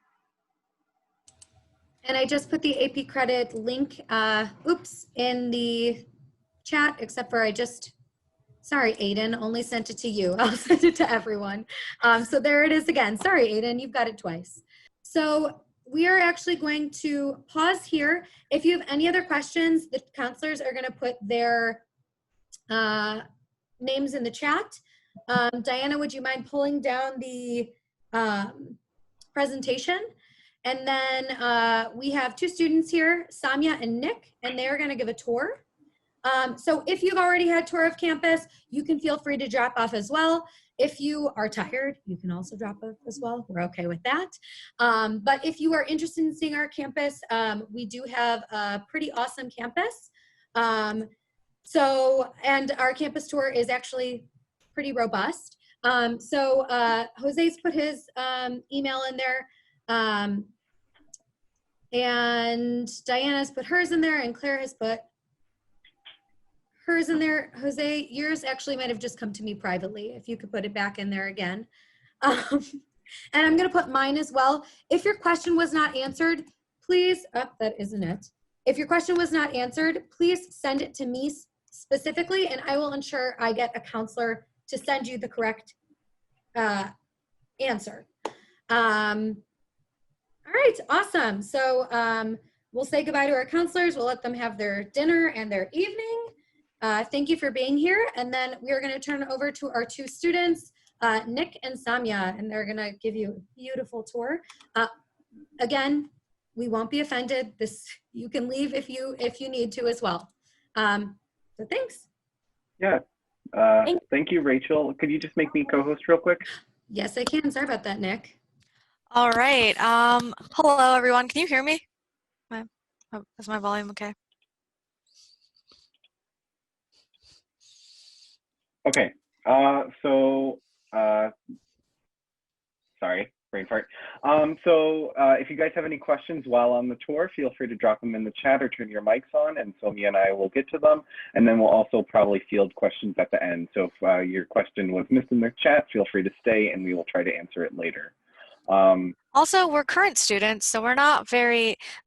And I just put the AP credit link, in the chat, except for sorry, Aiden, only sent it to you. I'll send it to everyone. So there it is again. Sorry, Aiden, you've got it twice. So we are actually going to pause here. If you have any other questions, the counselors are going to put their names in the chat. Diana, would you mind pulling down the presentation? And then we have 2 students here, Samya and Nick, and they're going to give a tour. So if you've already had a tour of campus, you can feel free to drop off as well. If you are tired, you can also drop off as well. We're okay with that. But if you are interested in seeing our campus, we do have a pretty awesome campus. And our campus tour is actually pretty robust. So Jose's put his email in there. And Diana's put hers in there, and Claire has put hers in there. Jose, yours actually might have just come to me privately. If you could put it back in there again. And I'm going to put mine as well. If your question was not answered, please, that isn't it. If your question was not answered, please send it to me specifically, and I will ensure I get a counselor to send you the correct answer. All right, awesome. So we'll say goodbye to our counselors. We'll let them have their dinner and their evening. Thank you for being here. And then we are going to turn it over to our 2 students, Nick and Samya, and they're going to give you a beautiful tour. Again, we won't be offended. You can leave if you need to as well. So thanks. Yeah. Thank you, Rachel. Could you just make me co-host real quick? Yes, I can. Sorry about that, Nick. All right. Hello, everyone. Can you hear me? Is my volume okay? Okay. Sorry, brain fart. If you guys have any questions while on the tour, feel free to drop them in the chat or turn your mics on, and Sonia and I will get to them. And then we'll also probably field questions at the end. So if your question was missed in the chat, feel free to stay and we will try to answer it later. Also, we're current students, so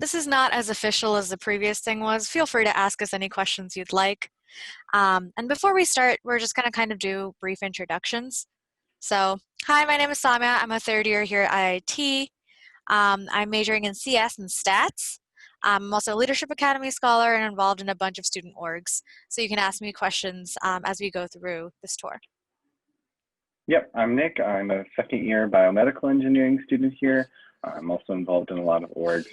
this is not as official as the previous thing was. Feel free to ask us any questions you'd like. And before we start, we're just going to kind of do brief introductions. So, hi, my name is Samya. I'm a 3rd year here at IIT. I'm majoring in CS and stats. I'm also a Leadership Academy scholar and involved in a bunch of student orgs. So you can ask me questions as we go through this tour. Yep, I'm Nick. I'm a 2nd year biomedical engineering student here. I'm also involved in a lot of orgs.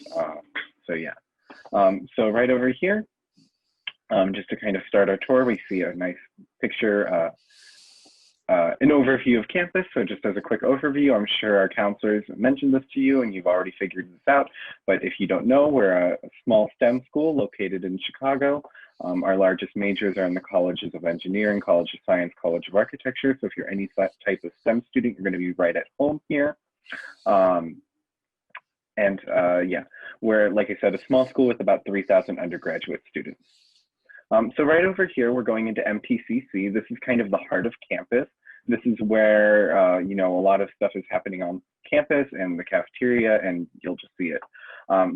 So right over here, just to kind of start our tour, we see a nice picture, an overview of campus. So just as a quick overview, I'm sure our counselors mentioned this to you and you've already figured this out. But if you don't know, we're a small STEM school located in Chicago. Our largest majors are in the colleges of engineering, College of Science, College of Architecture. So if you're any type of STEM student, you're going to be right at home here. We're, like I said, a small school with about 3,000 undergraduate students. So right over here, we're going into MTCC. This is kind of the heart of campus. This is where, a lot of stuff is happening on campus and the cafeteria, and you'll just see it.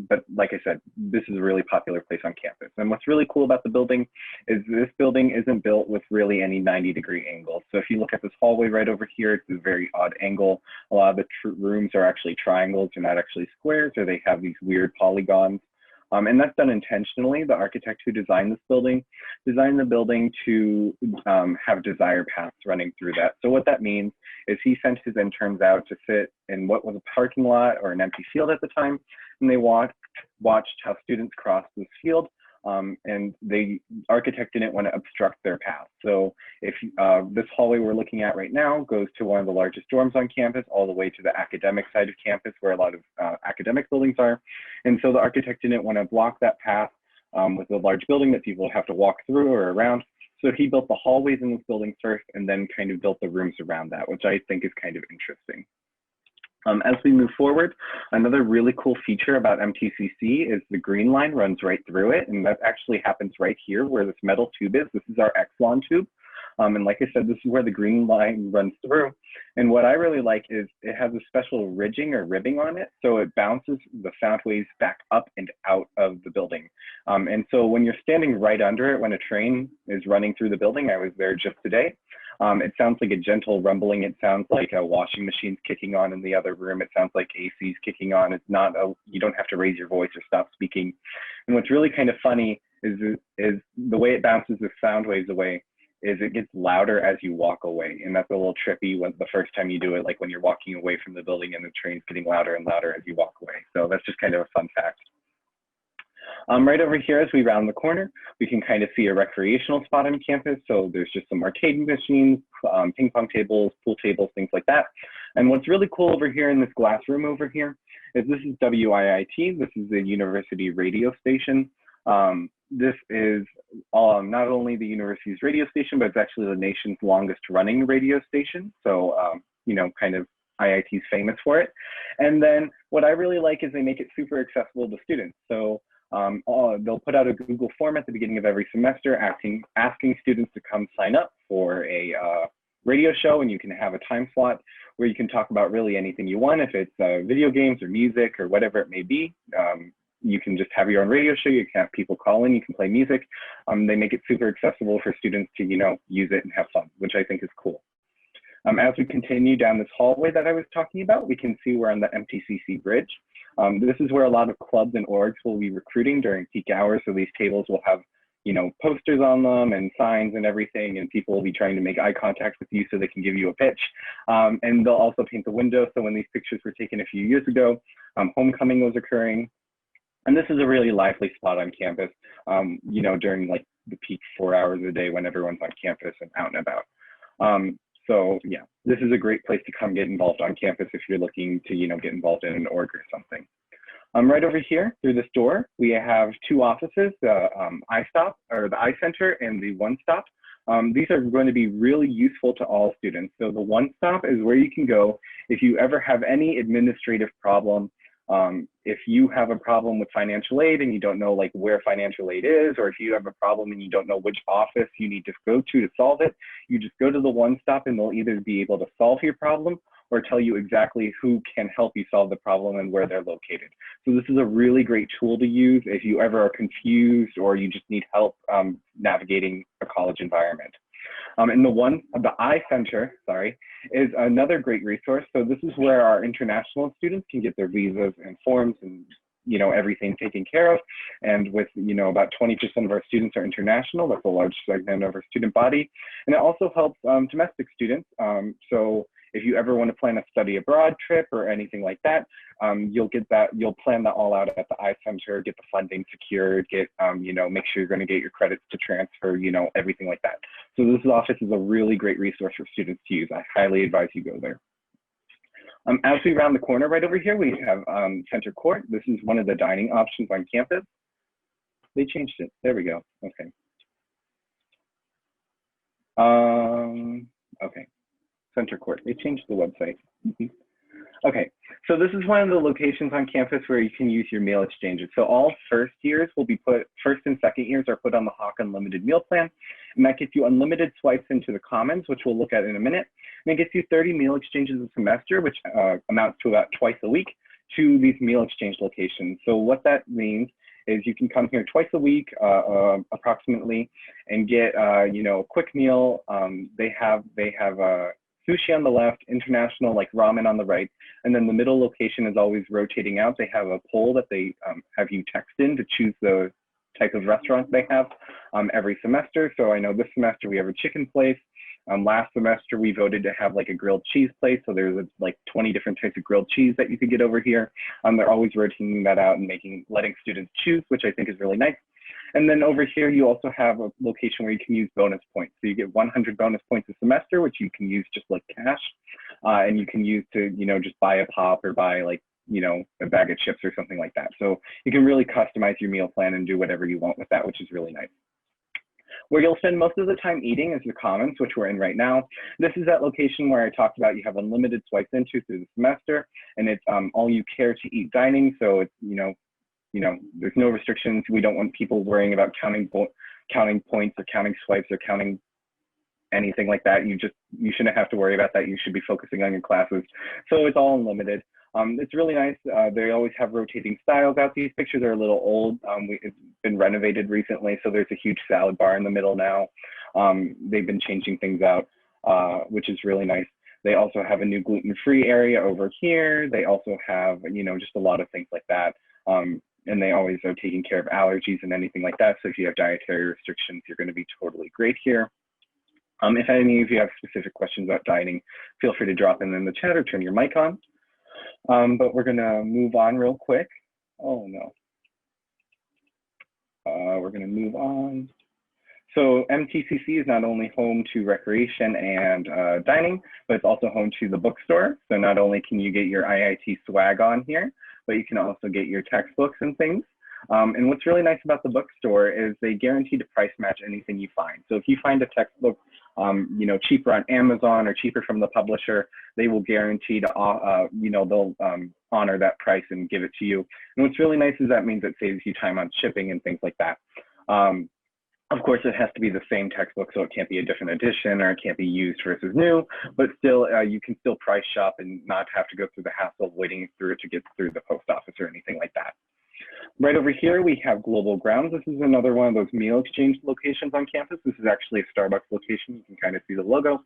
But like I said, this is a really popular place on campus. And what's really cool about the building is this building isn't built with really any 90-degree angles. So if you look at this hallway right over here, it's a very odd angle. A lot of the rooms are actually triangles, they're not actually squares, or they have these weird polygons. And that's done intentionally. The architect who designed this building designed the building to have desired paths running through that. So what that means is he sent his interns out to sit in what was a parking lot or an empty field at the time, and they watched how students crossed this field, and the architect didn't want to obstruct their path. So if this hallway we're looking at right now goes to one of the largest dorms on campus, all the way to the academic side of campus where a lot of academic buildings are. And so the architect didn't want to block that path with a large building that people would have to walk through or around. So he built the hallways in this building first and then kind of built the rooms around that, which I think is kind of interesting. As we move forward, another really cool feature about MTCC is the green line runs right through it. And that actually happens right here where this metal tube is. This is our Exelon tube. And like I said, this is where the green line runs through. And what I really like is it has a special ridging or ribbing on it. So it bounces the sound waves back up and out of the building. And so when you're standing right under it, when a train is running through the building, I was there just today, it sounds like a gentle rumbling. It sounds like a washing machine's kicking on in the other room. It sounds like AC's kicking on. It's not you don't have to raise your voice or stop speaking. And what's really kind of funny is the way it bounces the sound waves away is it gets louder as you walk away. And that's a little trippy when the first time you do it, like when you're walking away from the building and the train's getting louder and louder as you walk away. So that's just kind of a fun fact. Right over here, as we round the corner, we can kind of see a recreational spot on campus. So there's just some arcade machines, ping pong tables, pool tables, things like that. And what's really cool over here in this glass room over here is this is WIIT. This is the university radio station. This is not only the university's radio station, but it's actually the nation's longest running radio station. So, you know, kind of IIT's famous for it. And then what I really like is they make it super accessible to students. So they'll put out a Google form at the beginning of every semester asking students to come sign up for a radio show, and you can have a time slot where you can talk about really anything you want. If it's video games or music or whatever it may be, you can just have your own radio show. You can have people call in, you can play music. They make it super accessible for students to, you know, use it and have fun, which I think is cool. As we continue down this hallway that I was talking about, we can see we're on the MTCC bridge. This is where a lot of clubs and orgs will be recruiting during peak hours. So these tables will have, you know, posters on them and signs and everything, and people will be trying to make eye contact with you so they can give you a pitch. And they'll also paint the window. So when these pictures were taken a few years ago, homecoming was occurring. And this is a really lively spot on campus, you know, during like the peak 4 hours a day when everyone's on campus and out and about. So yeah, this is a great place to come get involved on campus if you're looking to, you know, get involved in an org or something. Right over here through this door, we have two offices, the iStop or the iCenter and the One Stop. These are going to be really useful to all students. So the One Stop is where you can go if you ever have any administrative problem. If you have a problem with financial aid and you don't know like where financial aid is, or if you have a problem and you don't know which office you need to go to solve it, you just go to the One Stop and they'll either be able to solve your problem or tell you exactly who can help you solve the problem and where they're located. So this is a really great tool to use if you ever are confused or you just need help navigating a college environment. And the iCenter, is another great resource. So this is where our international students can get their visas and forms and, you know, everything taken care of. And with, you know, about 20% of our students are international. That's a large segment of our student body. And it also helps domestic students. So if you ever want to plan a study abroad trip or anything like that, you'll plan that all out at the iCenter, get the funding secured, you know, make sure you're going to get your credits to transfer, you know, everything like that. So this office is a really great resource for students to use. I highly advise you go there. As we round the corner right over here, we have Center Court. This is one of the dining options on campus. They changed it. There we go. Okay. Okay. Center Court. They changed the website. Okay, so this is one of the locations on campus where you can use your meal exchanges. So all first and second years are put on the Hawk Unlimited meal plan, and that gets you unlimited swipes into the Commons, which we'll look at in a minute. And it gets you 30 meal exchanges a semester, which amounts to about twice a week. to these meal exchange locations. So what that means is you can come here twice a week, approximately, and get a quick meal. They have sushi on the left, international like ramen on the right, and then the middle location is always rotating out. They have a poll that they have you text in to choose the type of restaurant they have every semester. So I know this semester we have a chicken place. Last semester we voted to have like a grilled cheese place. So there's like 20 different types of grilled cheese that you could get over here. They're always rotating that out and letting students choose, which I think is really nice. And then over here, you also have a location where you can use bonus points. So you get 100 bonus points a semester, which you can use just like cash. And you can use to, just buy a pop or buy like, a bag of chips or something like that. So you can really customize your meal plan and do whatever you want with that, which is really nice. Where you'll spend most of the time eating is the Commons, which we're in right now. This is that location where I talked about you have unlimited swipes into through the semester, and it's all you care to eat dining. So it's, there's no restrictions. We don't want people worrying about counting points or counting swipes or counting anything like that. You shouldn't have to worry about that. You should be focusing on your classes. So it's all unlimited. It's really nice. They always have rotating styles out. These pictures are a little old. It's been renovated recently, so there's a huge salad bar in the middle now. They've been changing things out, which is really nice. They also have a new gluten-free area over here. They also have, just a lot of things like that. And they always are taking care of allergies and anything like that. So if you have dietary restrictions, you're going to be totally great here. If any of you have specific questions about dining, feel free to drop them in the chat or turn your mic on. But we're going to move on real quick. Oh, no. We're going to move on. So MTCC is not only home to recreation and dining, but it's also home to the bookstore. So not only can you get your IIT swag on here, but you can also get your textbooks and things. And what's really nice about the bookstore is they guarantee to price match anything you find. So if you find a textbook, cheaper on Amazon or cheaper from the publisher, they will guarantee to, they'll honor that price and give it to you. And what's really nice is that means it saves you time on shipping and things like that. Of course, it has to be the same textbook, so it can't be a different edition or it can't be used versus new, but still, you can still price shop and not have to go through the hassle of waiting through it to get through the post office or anything like that. Right over here, we have Global Grounds. This is another one of those meal exchange locations on campus. This is actually a Starbucks location. You can kind of see the logo.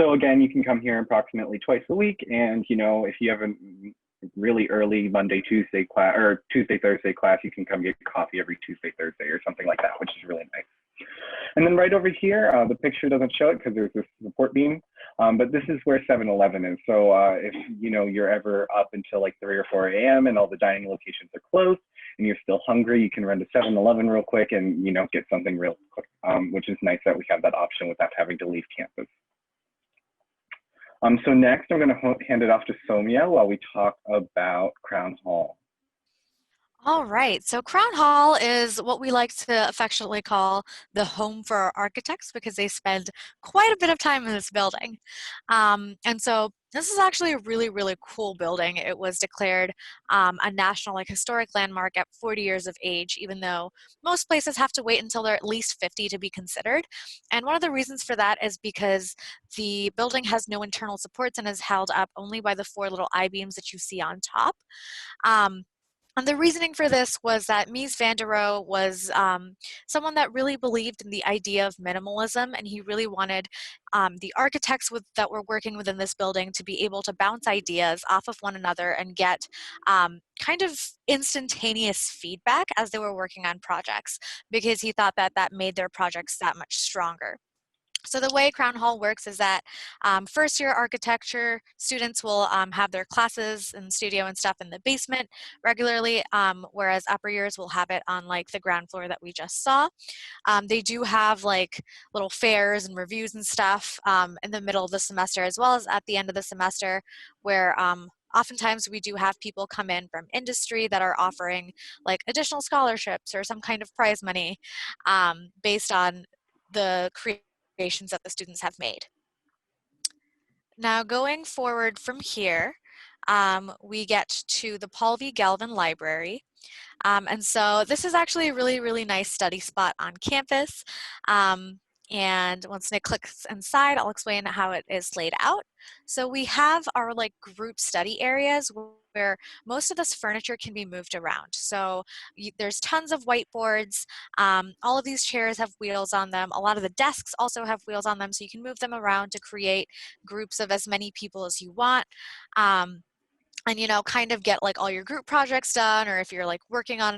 So again, you can come here approximately twice a week. And, if you have a really early Monday, Tuesday class or Tuesday, Thursday class, you can come get coffee every Tuesday, Thursday or something like that, which is really nice. And then right over here, the picture doesn't show it because there's this support beam, but this is where 7-Eleven is. So if you're ever up until like 3 or 4 a.m. and all the dining locations are closed and you're still hungry, you can run to 7-Eleven real quick and get something real quick, which is nice that we have that option without having to leave campus. So next, I'm going to hand it off to Somya while we talk about Crown Hall. All right, so Crown Hall is what we like to affectionately call the home for our architects because they spend quite a bit of time in this building. And so this is actually a really, really cool building. It was declared a national historic landmark at 40 years of age, even though most places have to wait until they're at least 50 to be considered. And one of the reasons for that is because the building has no internal supports and is held up only by the 4 little I-beams that you see on top. And the reasoning for this was that Mies van der Rohe was someone that really believed in the idea of minimalism, and he really wanted the architects that were working within this building to be able to bounce ideas off of one another and get kind of instantaneous feedback as they were working on projects, because he thought that that made their projects that much stronger. So the way Crown Hall works is that first year architecture students will have their classes and studio and stuff in the basement regularly, whereas upper years will have it on like the ground floor that we just saw. They do have like little fairs and reviews and stuff in the middle of the semester as well as at the end of the semester, where oftentimes we do have people come in from industry that are offering like additional scholarships or some kind of prize money based on the creations that the students have made. Now going forward from here, we get to the Paul V. Galvin Library. And so this is actually a really, really nice study spot on campus. And once Nick clicks inside, I'll explain how it is laid out. So we have our like group study areas where most of this furniture can be moved around. So there's tons of whiteboards. All of these chairs have wheels on them. A lot of the desks also have wheels on them, so you can move them around to create groups of as many people as you want. And kind of get like all your group projects done, or if you're like working on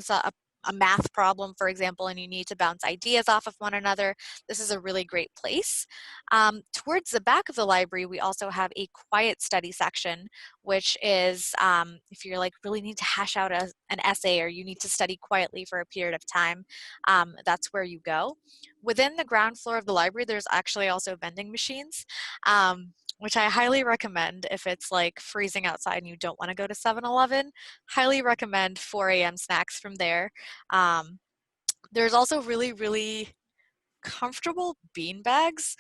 a math problem, for example, and you need to bounce ideas off of one another, this is a really great place. Towards the back of the library, we also have a quiet study section, which is if you're like really need to hash out an essay, or you need to study quietly for a period of time, that's where you go. Within the ground floor of the library, there's actually also vending machines. Which I highly recommend if it's like freezing outside and you don't want to go to 7-Eleven. Highly recommend 4 a.m. snacks from there. There's also really, really comfortable bean bags,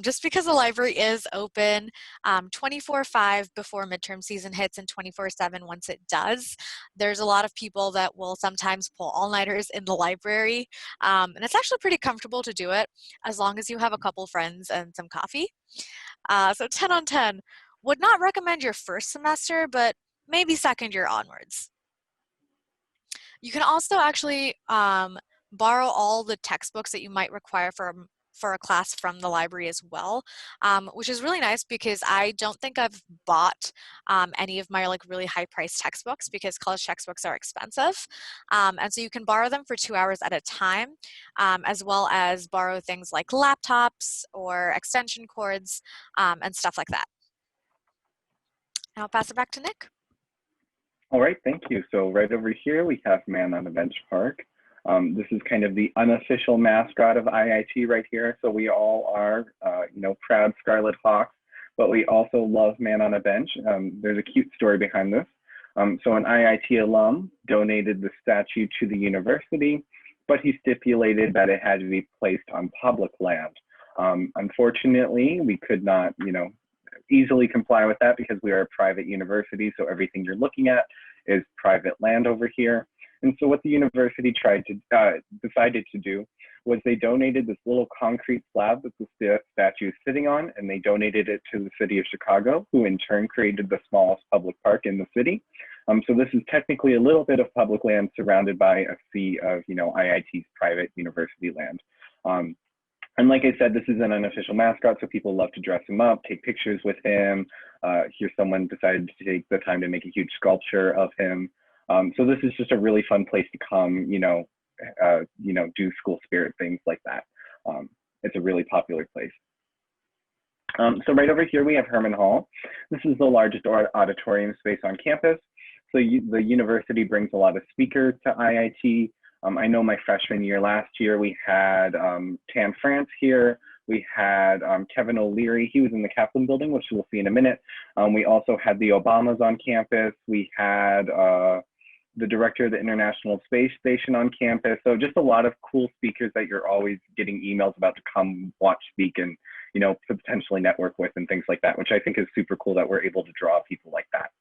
just because the library is open 24/5 before midterm season hits and 24/7 once it does. There's a lot of people that will sometimes pull all-nighters in the library, and it's actually pretty comfortable to do it as long as you have a couple friends and some coffee. So 10 on 10. Would not recommend your first semester, but maybe second year onwards. You can also actually borrow all the textbooks that you might require for a class from the library as well, which is really nice because I don't think I've bought any of my like really high priced textbooks because college textbooks are expensive. And so you can borrow them for 2 hours at a time, as well as borrow things like laptops or extension cords and stuff like that. I'll pass it back to Nick. All right, thank you. So right over here, we have Man on a Bench Park. This is kind of the unofficial mascot of IIT right here. So we all are, proud Scarlet Hawks, but we also love Man on a Bench. There's a cute story behind this. So an IIT alum donated the statue to the university, but he stipulated that it had to be placed on public land. Unfortunately, we could not, easily comply with that because we are a private university. So everything you're looking at is private land over here. And so what the university decided to do was they donated this little concrete slab that the statue is sitting on, and they donated it to the city of Chicago, who in turn created the smallest public park in the city. So this is technically a little bit of public land surrounded by a sea of, IIT's private university land. And like I said, this is an unofficial mascot, so people love to dress him up, take pictures with him. Here someone decided to take the time to make a huge sculpture of him. So this is just a really fun place to come, do school spirit things like that. It's a really popular place. So right over here, we have Herman Hall. This is the largest auditorium space on campus. So the university brings a lot of speakers to IIT. I know my freshman year last year, we had Tam France here. We had Kevin O'Leary. He was in the Kaplan building, which we'll see in a minute. We also had the Obamas on campus. We had the director of the International Space Station on campus. So just a lot of cool speakers that you're always getting emails about to come watch speak and, potentially network with and things like that, which I think is super cool that we're able to draw people like that.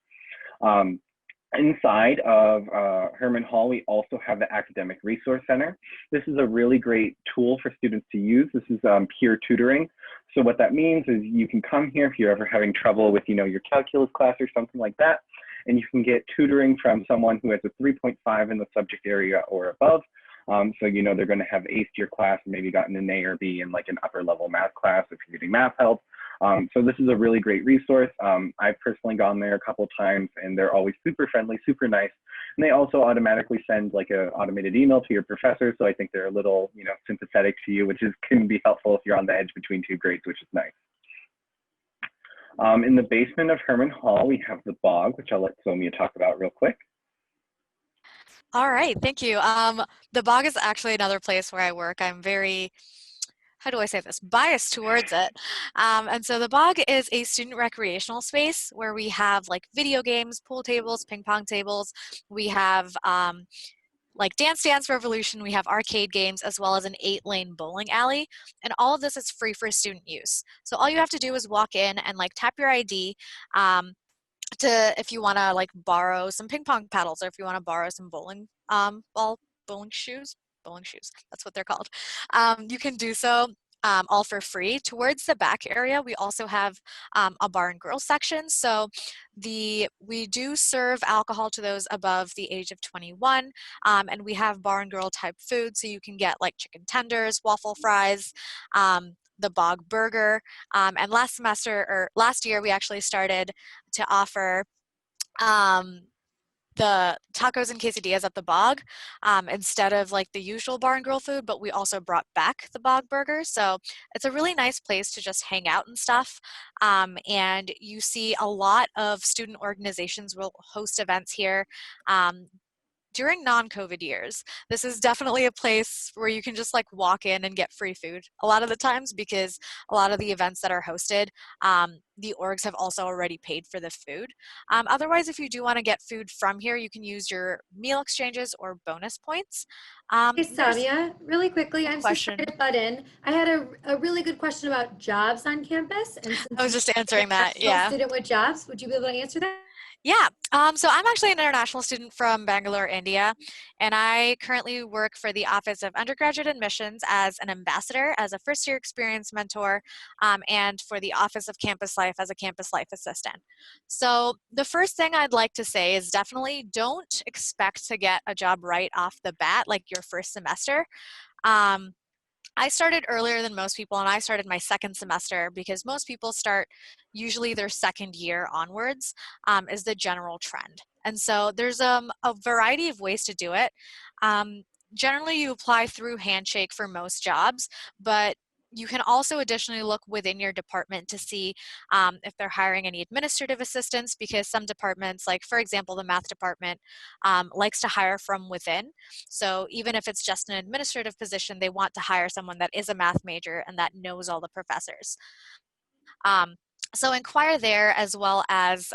Inside of Herman Hall, we also have the Academic Resource Center. This is a really great tool for students to use. This is peer tutoring. So what that means is you can come here if you're ever having trouble with, your calculus class or something like that, and you can get tutoring from someone who has a 3.5 in the subject area or above. So, they're going to have aced your class and maybe gotten an A or B in like an upper level math class if you're getting math help. So this is a really great resource. I've personally gone there a couple of times, and they're always super friendly, super nice. And they also automatically send like an automated email to your professor. So I think they're a little, sympathetic to you, which can be helpful if you're on the edge between two grades, which is nice. In the basement of Herman Hall, we have the bog, which I'll let Somia talk about real quick. All right, thank you. The bog is actually another place where I work. I'm very, how do I say this, biased towards it. And so the bog is a student recreational space where we have like video games, pool tables, ping pong tables. We have like Dance Dance Revolution, we have arcade games, as well as an 8-lane bowling alley. And all of this is free for student use. So all you have to do is walk in and like tap your ID if you want to like borrow some ping pong paddles, or if you want to borrow some bowling bowling shoes, that's what they're called. You can do so. all for free. Towards the back area, we also have a bar and grill section. So we do serve alcohol to those above the age of 21, and we have bar and grill type food. So you can get like chicken tenders, waffle fries, the Bog Burger. And last year, we actually started to offer the tacos and quesadillas at the Bog instead of like the usual bar and grill food, but we also brought back the Bog Burger. So it's a really nice place to just hang out and stuff. And you see a lot of student organizations will host events here. During non-COVID years, this is definitely a place where you can just like walk in and get free food a lot of the times, because a lot of the events that are hosted, the orgs have also already paid for the food. Otherwise, if you do want to get food from here, you can use your meal exchanges or bonus points. Hey, There's Samia, really quickly, a I'm so sorry question. to butt in. I had a really good question about jobs on campus, and I since was you're just an answering that. international Yeah. student with jobs, would you be able to answer that? Yeah, so I'm actually an international student from Bangalore, India, and I currently work for the Office of Undergraduate Admissions as an ambassador, as a first year experience mentor, and for the Office of Campus Life as a campus life assistant. So the first thing I'd like to say is definitely don't expect to get a job right off the bat, like your first semester. Um, I started earlier than most people, and I started my second semester because most people start usually their second year onwards, is the general trend. And so there's a variety of ways to do it. Um, Generally, you apply through Handshake for most jobs, but you can also additionally look within your department to see if they're hiring any administrative assistants, because some departments, like for example, the math department, likes to hire from within. So even if it's just an administrative position, they want to hire someone that is a math major and that knows all the professors. Um, so inquire there, as well as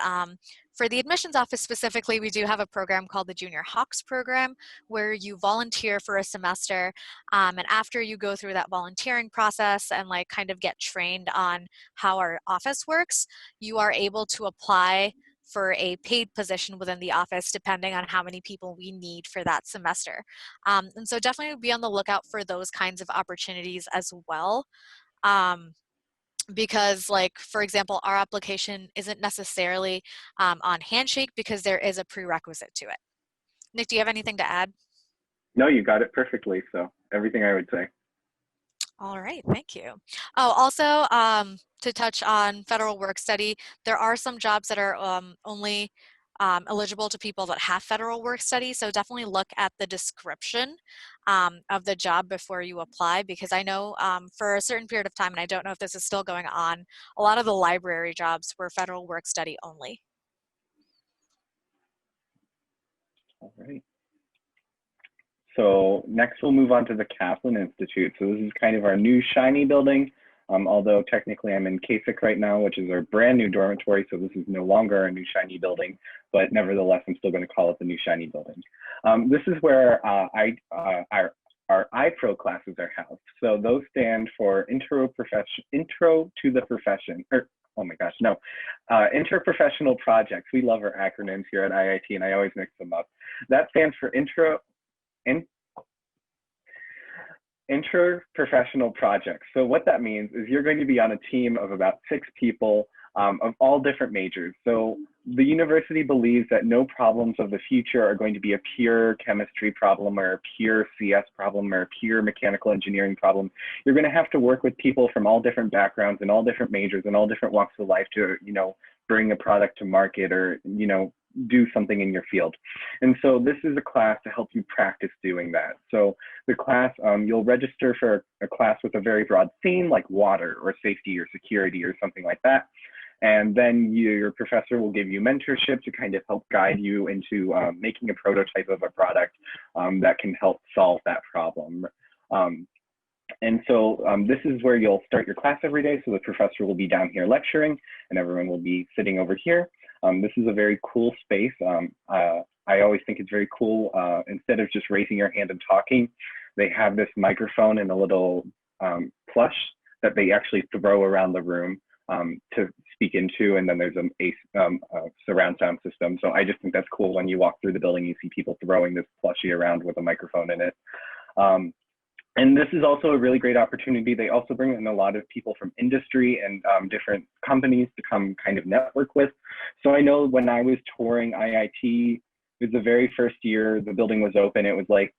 for the admissions office specifically, we do have a program called the Junior Hawks program, where you volunteer for a semester, and after you go through that volunteering process and like kind of get trained on how our office works, you are able to apply for a paid position within the office depending on how many people we need for that semester. And so definitely be on the lookout for those kinds of opportunities as well. Um, because like, for example, our application isn't necessarily on Handshake because there is a prerequisite to it. Nick, do you have anything to add? No, you got it perfectly. So everything I would say. All right, thank you. Oh, also to touch on federal work study, there are some jobs that are only eligible to people that have federal work study. So definitely look at the description of the job before you apply, because I know for a certain period of time, and I don't know if this is still going on, a lot of the library jobs were federal work study only. All right. So next we'll move on to the Kaplan Institute. So this is kind of our new shiny building, although technically I'm in Kasich right now, which is our brand new dormitory. So this is no longer our new shiny building, but nevertheless, I'm still going to call it the new shiny building. This is where our iPro classes are housed. So those stand for Intro to the Profession, or oh my gosh, no, Interprofessional Projects. We love our acronyms here at IIT, and I always mix them up. That stands for Interprofessional Projects. So what that means is you're going to be on a team of about 6 people of all different majors. So the university believes that no problems of the future are going to be a pure chemistry problem or a pure CS problem or a pure mechanical engineering problem. You're going to have to work with people from all different backgrounds and all different majors and all different walks of life to, bring a product to market or, do something in your field. And so this is a class to help you practice doing that. So the class, you'll register for a class with a very broad theme like water or safety or security or something like that. And then your professor will give you mentorship to kind of help guide you into making a prototype of a product that can help solve that problem. And so this is where you'll start your class every day. So the professor will be down here lecturing and everyone will be sitting over here. This is a very cool space. I always think it's very cool. Instead of just raising your hand and talking, they have this microphone and a little plush that they actually throw around the room to speak into, and then there's a surround sound system. So I just think that's cool. When you walk through the building, you see people throwing this plushie around with a microphone in it. And this is also a really great opportunity. They also bring in a lot of people from industry and different companies to come kind of network with. So I know when I was touring IIT, it was the very first year the building was open. It was like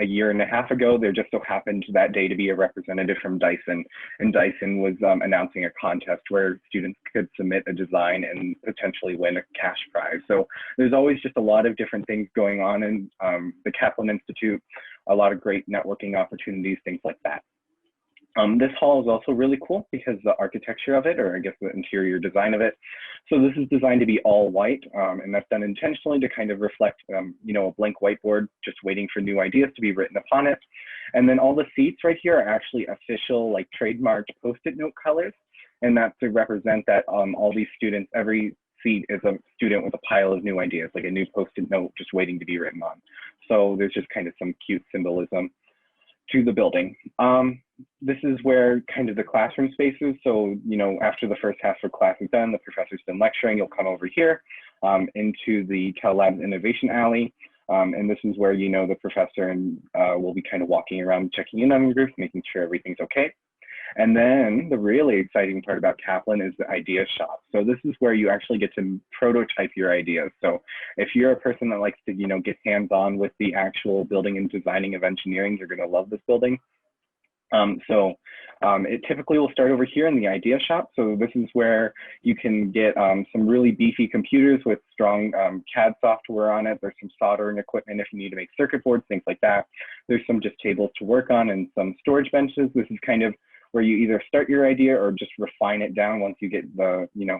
a year and a half ago. There just so happened that day to be a representative from Dyson. And Dyson was announcing a contest where students could submit a design and potentially win a cash prize. So there's always just a lot of different things going on in the Kaplan Institute, a lot of great networking opportunities, things like that. This hall is also really cool because the architecture of it, or I guess the interior design of it. So this is designed to be all white, and that's done intentionally to kind of reflect, you know, a blank whiteboard, just waiting for new ideas to be written upon it. And then all the seats right here are actually official, like trademarked Post-it note colors, and that's to represent that all these students, every seat is a student with a pile of new ideas, like a new Post-it note just waiting to be written on. So there's just kind of some cute symbolism to the building. This is where kind of the classroom spaces. So, you know, after the first half of class is done, the professor's been lecturing, you'll come over here into the Labs Innovation Alley. And this is where, you know, the professor and will be kind of walking around, checking in on your groups, making sure everything's okay. And then the really exciting part about Kaplan is the idea shop. So this is where you actually get to prototype your ideas. So if you're a person that likes to, you know, get hands-on with the actual building and designing of engineering, you're going to love this building. It typically will start over here in the idea shop. So this is where you can get some really beefy computers with strong CAD software on it. There's some soldering equipment if you need to make circuit boards, things like that. There's some just tables to work on and some storage benches. This is kind of where you either start your idea or just refine it down once you get the, you know,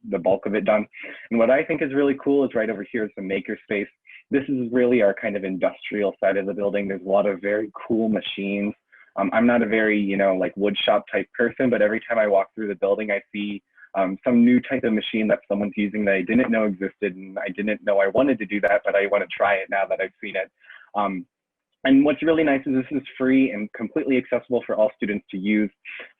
the bulk of it done. And what I think is really cool is right over here is the maker space. This is really our kind of industrial side of the building. There's a lot of very cool machines. I'm not a very, you know, like wood shop type person, but every time I walk through the building, I see some new type of machine that someone's using that I didn't know existed, and I didn't know I wanted to do that, but I want to try it now that I've seen it. And what's really nice is this is free and completely accessible for all students to use.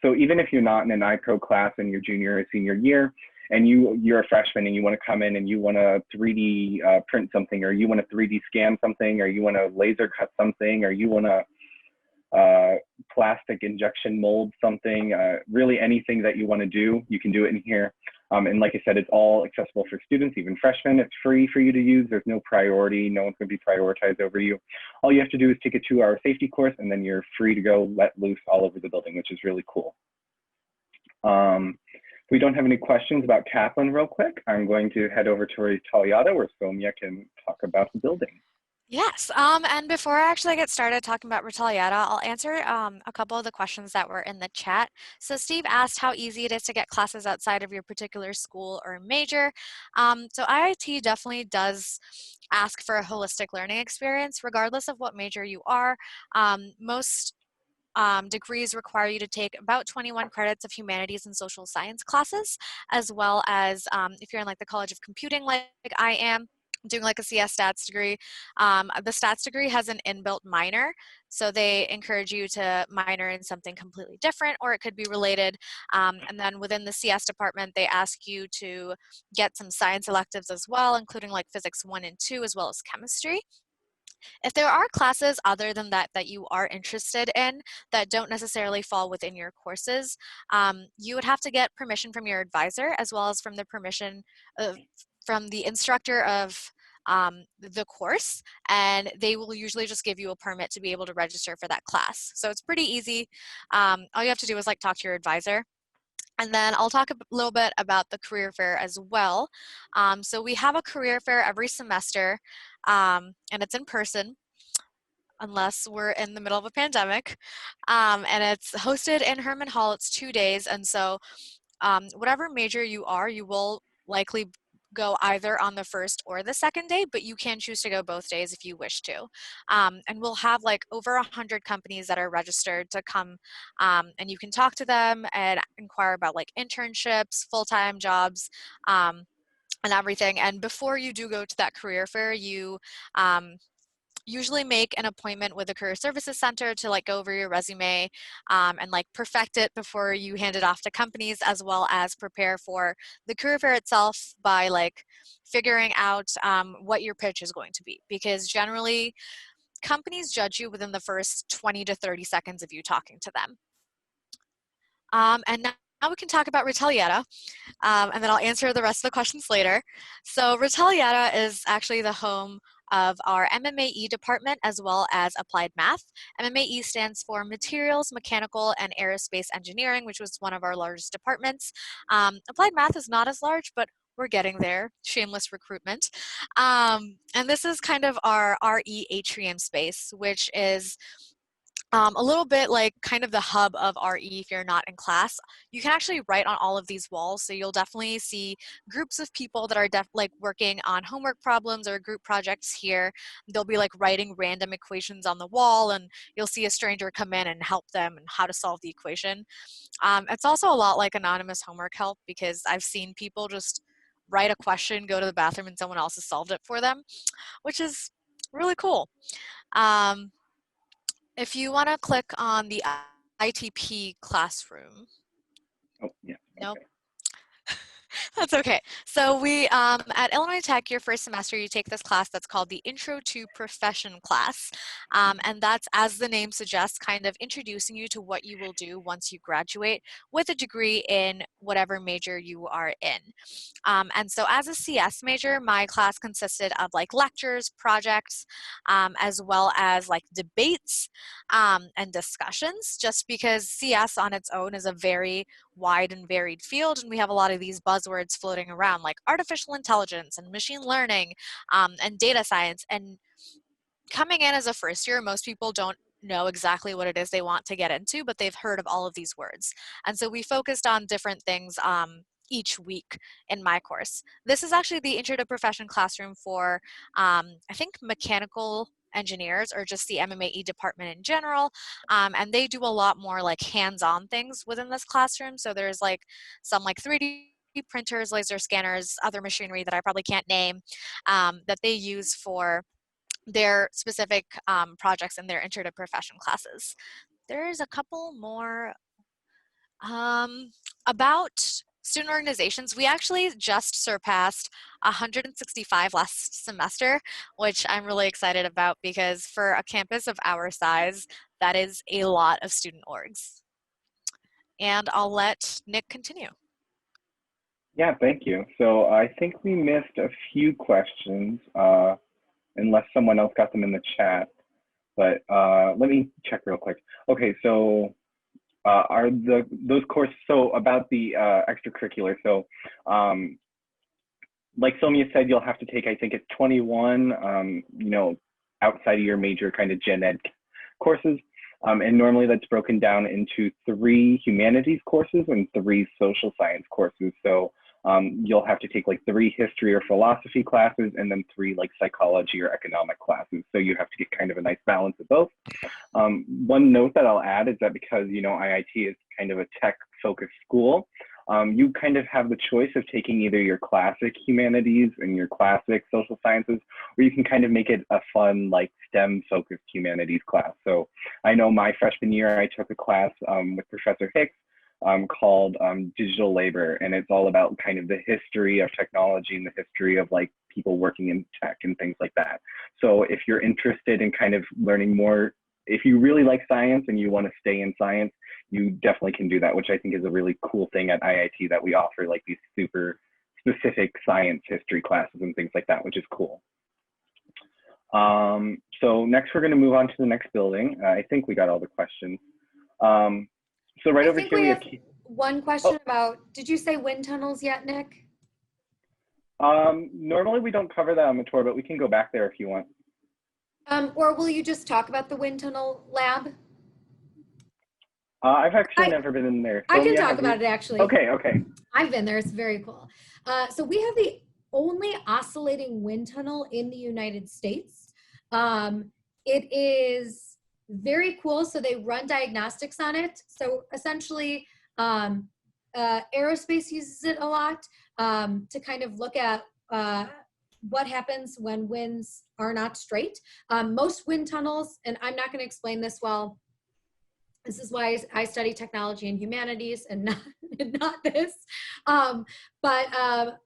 So even if you're not in an iPro class in your junior or senior year, and you're a freshman and you want to come in and you want to 3D print something, or you want to 3D scan something, or you want to laser cut something, or you want to plastic injection mold something, really anything that you want to do, you can do it in here. And like I said, it's all accessible for students, even freshmen. It's free for you to use. There's no priority. No one's going to be prioritized over you. All you have to do is take a 2-hour safety course, and then you're free to go let loose all over the building, which is really cool. If we don't have any questions about Kaplan real quick, I'm going to head over to Italiata where Soumya can talk about the building. Yes, and before I actually get started talking about Retaliata, I'll answer a couple of the questions that were in the chat. So Steve asked how easy it is to get classes outside of your particular school or major. So IIT definitely does ask for a holistic learning experience, regardless of what major you are. Most degrees require you to take about 21 credits of humanities and social science classes, as well as if you're in like the College of Computing like I am, doing like a CS stats degree. The stats degree has an inbuilt minor, so they encourage you to minor in something completely different, or it could be related. And then within the CS department, they ask you to get some science electives as well, including like physics 1 and 2, as well as chemistry. If there are classes other than that that you are interested in that don't necessarily fall within your courses, you would have to get permission from your advisor, as well as from the permission of, from the instructor of the course, and they will usually just give you a permit to be able to register for that class. So it's pretty easy. All you have to do is like talk to your advisor. And then I'll talk a little bit about the career fair as well. So we have a career fair every semester, and it's in person, unless we're in the middle of a pandemic. And it's hosted in Herman Hall. It's 2 days. And so whatever major you are, you will likely go either on the first or the second day, but you can choose to go both days if you wish to. And we'll have like over 100 companies that are registered to come, and you can talk to them and inquire about like internships, full-time jobs, and everything. And before you do go to that career fair, you usually make an appointment with the Career Services Center to like go over your resume and like perfect it before you hand it off to companies, as well as prepare for the career fair itself by like figuring out what your pitch is going to be. Because generally companies judge you within the first 20 to 30 seconds of you talking to them. And now we can talk about Retaliata, and then I'll answer the rest of the questions later. So Retaliata is actually the home of our MMAE department as well as applied math. MMAE stands for Materials, Mechanical, and Aerospace Engineering, which was one of our largest departments. Applied math is not as large, but we're getting there. Shameless recruitment. And this is kind of our RE atrium space, which is a little bit like kind of the hub of RE if you're not in class. You can actually write on all of these walls, so you'll definitely see groups of people that are like working on homework problems or group projects here. They'll be like writing random equations on the wall, and you'll see a stranger come in and help them and how to solve the equation. It's also a lot like anonymous homework help, because I've seen people just write a question, go to the bathroom, and someone else has solved it for them, which is really cool. If you want to click on the ITP classroom. Oh, yeah. Nope. Okay. That's okay. So we, at Illinois Tech, your first semester, you take this class that's called the Intro to Profession class. And that's, as the name suggests, kind of introducing you to what you will do once you graduate with a degree in whatever major you are in. And so as a CS major, my class consisted of like lectures, projects, as well as like debates and discussions, just because CS on its own is a very wide and varied field, and we have a lot of these buzzwords floating around like artificial intelligence and machine learning and data science. And coming in as a first year, most people don't know exactly what it is they want to get into, but they've heard of all of these words. And so we focused on different things each week in my course. This is actually the Intro to Profession classroom for, I think, mechanical engineers or just the MMAE department in general. And they do a lot more like hands-on things within this classroom. So there's like some like 3D printers, laser scanners, other machinery that I probably can't name that they use for their specific projects in their Intro to Profession classes. There's a couple more about student organizations. We actually just surpassed 165 last semester, which I'm really excited about because for a campus of our size, that is a lot of student orgs. And I'll let Nick continue. Yeah, thank you. So I think we missed a few questions, unless someone else got them in the chat. But let me check real quick. Okay, so are those courses, so about the extracurricular, so like Sonia said, you'll have to take, I think it's 21, you know, outside of your major kind of gen ed courses. And normally that's broken down into 3 humanities courses and 3 social science courses. So you'll have to take like 3 history or philosophy classes and then 3 like psychology or economic classes. So you have to get kind of a nice balance of both. One note that I'll add is that because, you know, IIT is kind of a tech focused school, you kind of have the choice of taking either your classic humanities and your classic social sciences, or you can kind of make it a fun, like STEM focused humanities class. So I know my freshman year, I took a class with Professor Hicks called Digital Labor, and it's all about kind of the history of technology and the history of like people working in tech and things like that. So if you're interested in kind of learning more, if you really like science and you want to stay in science, you definitely can do that, which I think is a really cool thing at IIT, that we offer like these super specific science history classes and things like that, which is cool. So next we're going to move on to the next building. I think we got all the questions. So right over here we have one question about, did you say wind tunnels yet, Nick? Normally we don't cover that on the tour, but we can go back there if you want. Or will you just talk about the wind tunnel lab? I've actually never been in there. I can talk about it actually. Okay, okay. I've been there, it's very cool. So we have the only oscillating wind tunnel in the United States. It is very cool. So they run diagnostics on it. So essentially, aerospace uses it a lot to kind of look at what happens when winds are not straight. Most wind tunnels, and I'm not going to explain this well, This is why I study technology and humanities and not this.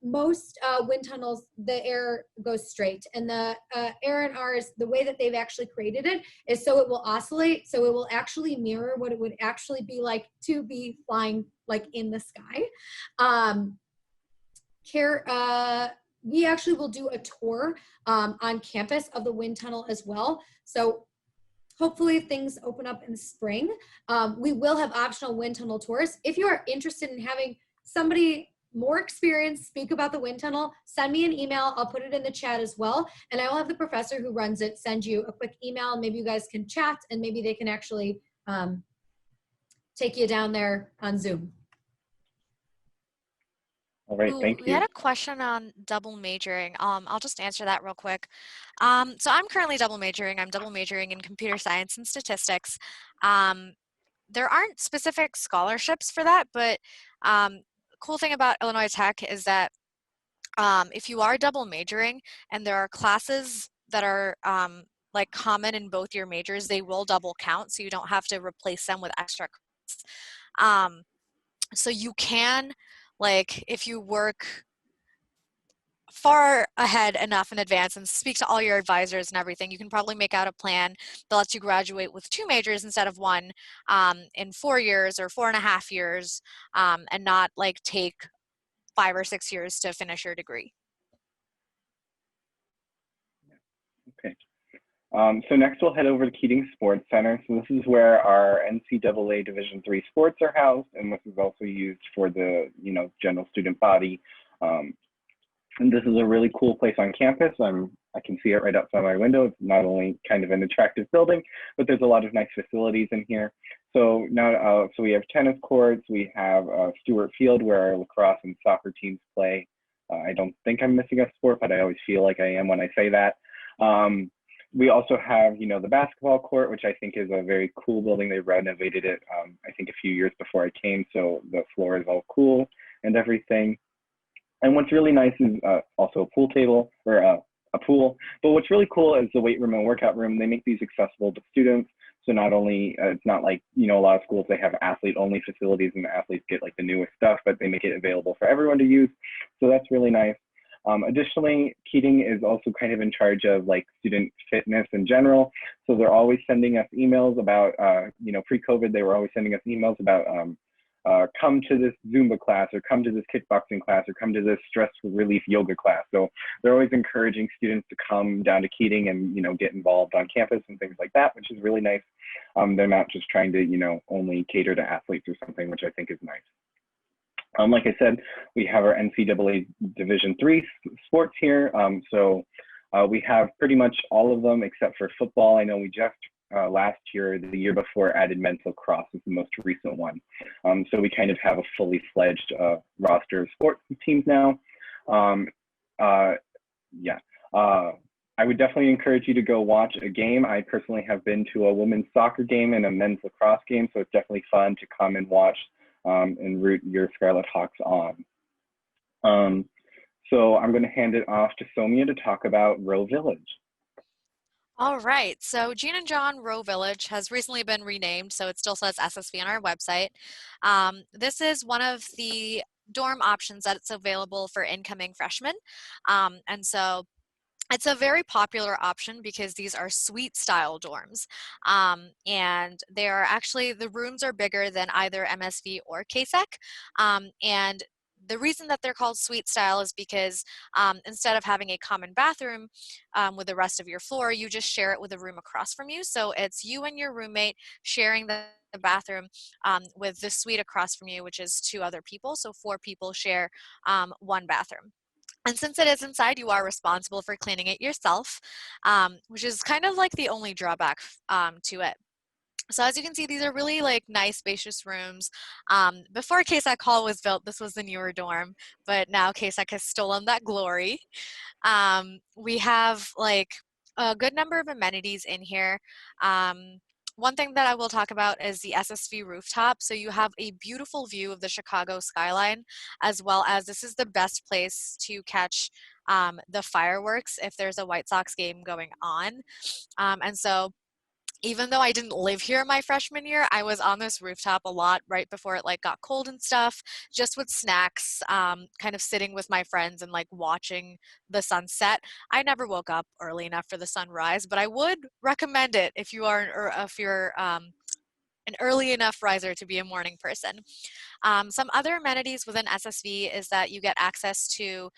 Most wind tunnels, the air goes straight, and the air in ours, the way that they've actually created it is so it will oscillate, so it will actually mirror what it would actually be like to be flying like in the sky. We actually will do a tour on campus of the wind tunnel as well. So hopefully if things open up in the spring, we will have optional wind tunnel tours. If you are interested in having somebody more experienced speak about the wind tunnel, send me an email. I'll put it in the chat as well. And I will have the professor who runs it send you a quick email. Maybe you guys can chat, and maybe they can actually take you down there on Zoom. All right, thank We had you. a question on double majoring. I'll just answer that real quick. So I'm currently double majoring. I'm double majoring in computer science and statistics. There aren't specific scholarships for that, but cool thing about Illinois Tech is that if you are double majoring and there are classes that are like common in both your majors, they will double count, so you don't have to replace them with extra credits. So you can, like, if you work far ahead enough in advance and speak to all your advisors and everything, you can probably make out a plan that lets you graduate with 2 majors instead of 1 in 4 years or 4.5 years, and not like take 5 or 6 years to finish your degree. Okay. So next we'll head over to Keating Sports Center. So this is where our NCAA Division III sports are housed, and this is also used for the general student body. And this is a really cool place on campus. I can see it right outside my window. It's not only kind of an attractive building, but there's a lot of nice facilities in here. So now, so we have tennis courts. We have Stewart Field where our lacrosse and soccer teams play. I don't think I'm missing a sport, but I always feel like I am when I say that. We also have, the basketball court, which I think is a very cool building. They renovated it, I think, a few years before I came, so the floor is all cool and everything. And what's really nice is also a pool table, or a pool. But what's really cool is the weight room and workout room. They make these accessible to students. So not only, it's not like, a lot of schools, they have athlete-only facilities and the athletes get like the newest stuff, but they make it available for everyone to use. So that's really nice. Additionally, Keating is also kind of in charge of like student fitness in general. So they're always sending us emails about, pre-COVID, they were always sending us emails about come to this Zumba class, or come to this kickboxing class, or come to this stress relief yoga class. So they're always encouraging students to come down to Keating and, get involved on campus and things like that, which is really nice. They're not just trying to, only cater to athletes or something, which I think is nice. Like I said, we have our NCAA Division III sports here. We have pretty much all of them except for football. I know we just last year, the year before, added men's lacrosse is the most recent one. So we kind of have a fully fledged roster of sports teams now. I would definitely encourage you to go watch a game. I personally have been to a women's soccer game and a men's lacrosse game, so it's definitely fun to come and watch and root your Scarlet Hawks on. So I'm going to hand it off to Somia to talk about Row Village. All right, so Jean and John Row Village has recently been renamed, so it still says SSV on our website. This is one of the dorm options that's available for incoming freshmen. And so it's a very popular option because these are suite style dorms. And they are actually, the rooms are bigger than either MSV or KSEC. And the reason that they're called suite style is because instead of having a common bathroom with the rest of your floor, you just share it with a room across from you. So it's you and your roommate sharing the bathroom with the suite across from you, which is 2 other people. So 4 people share 1 bathroom. And since it is inside, you are responsible for cleaning it yourself, which is kind of like the only drawback to it. So as you can see, these are really like nice, spacious rooms. Before KSAC Hall was built, this was the newer dorm, but now KSAC has stolen that glory. We have like a good number of amenities in here. One thing that I will talk about is the SSV rooftop. So you have a beautiful view of the Chicago skyline, as well as this is the best place to catch the fireworks if there's a White Sox game going on. And so even though I didn't live here my freshman year, I was on this rooftop a lot right before it like got cold and stuff, just with snacks, kind of sitting with my friends and like watching the sunset. I never woke up early enough for the sunrise, but I would recommend it if you are if you're an early enough riser to be a morning person. Some other amenities within SSV is that you get access to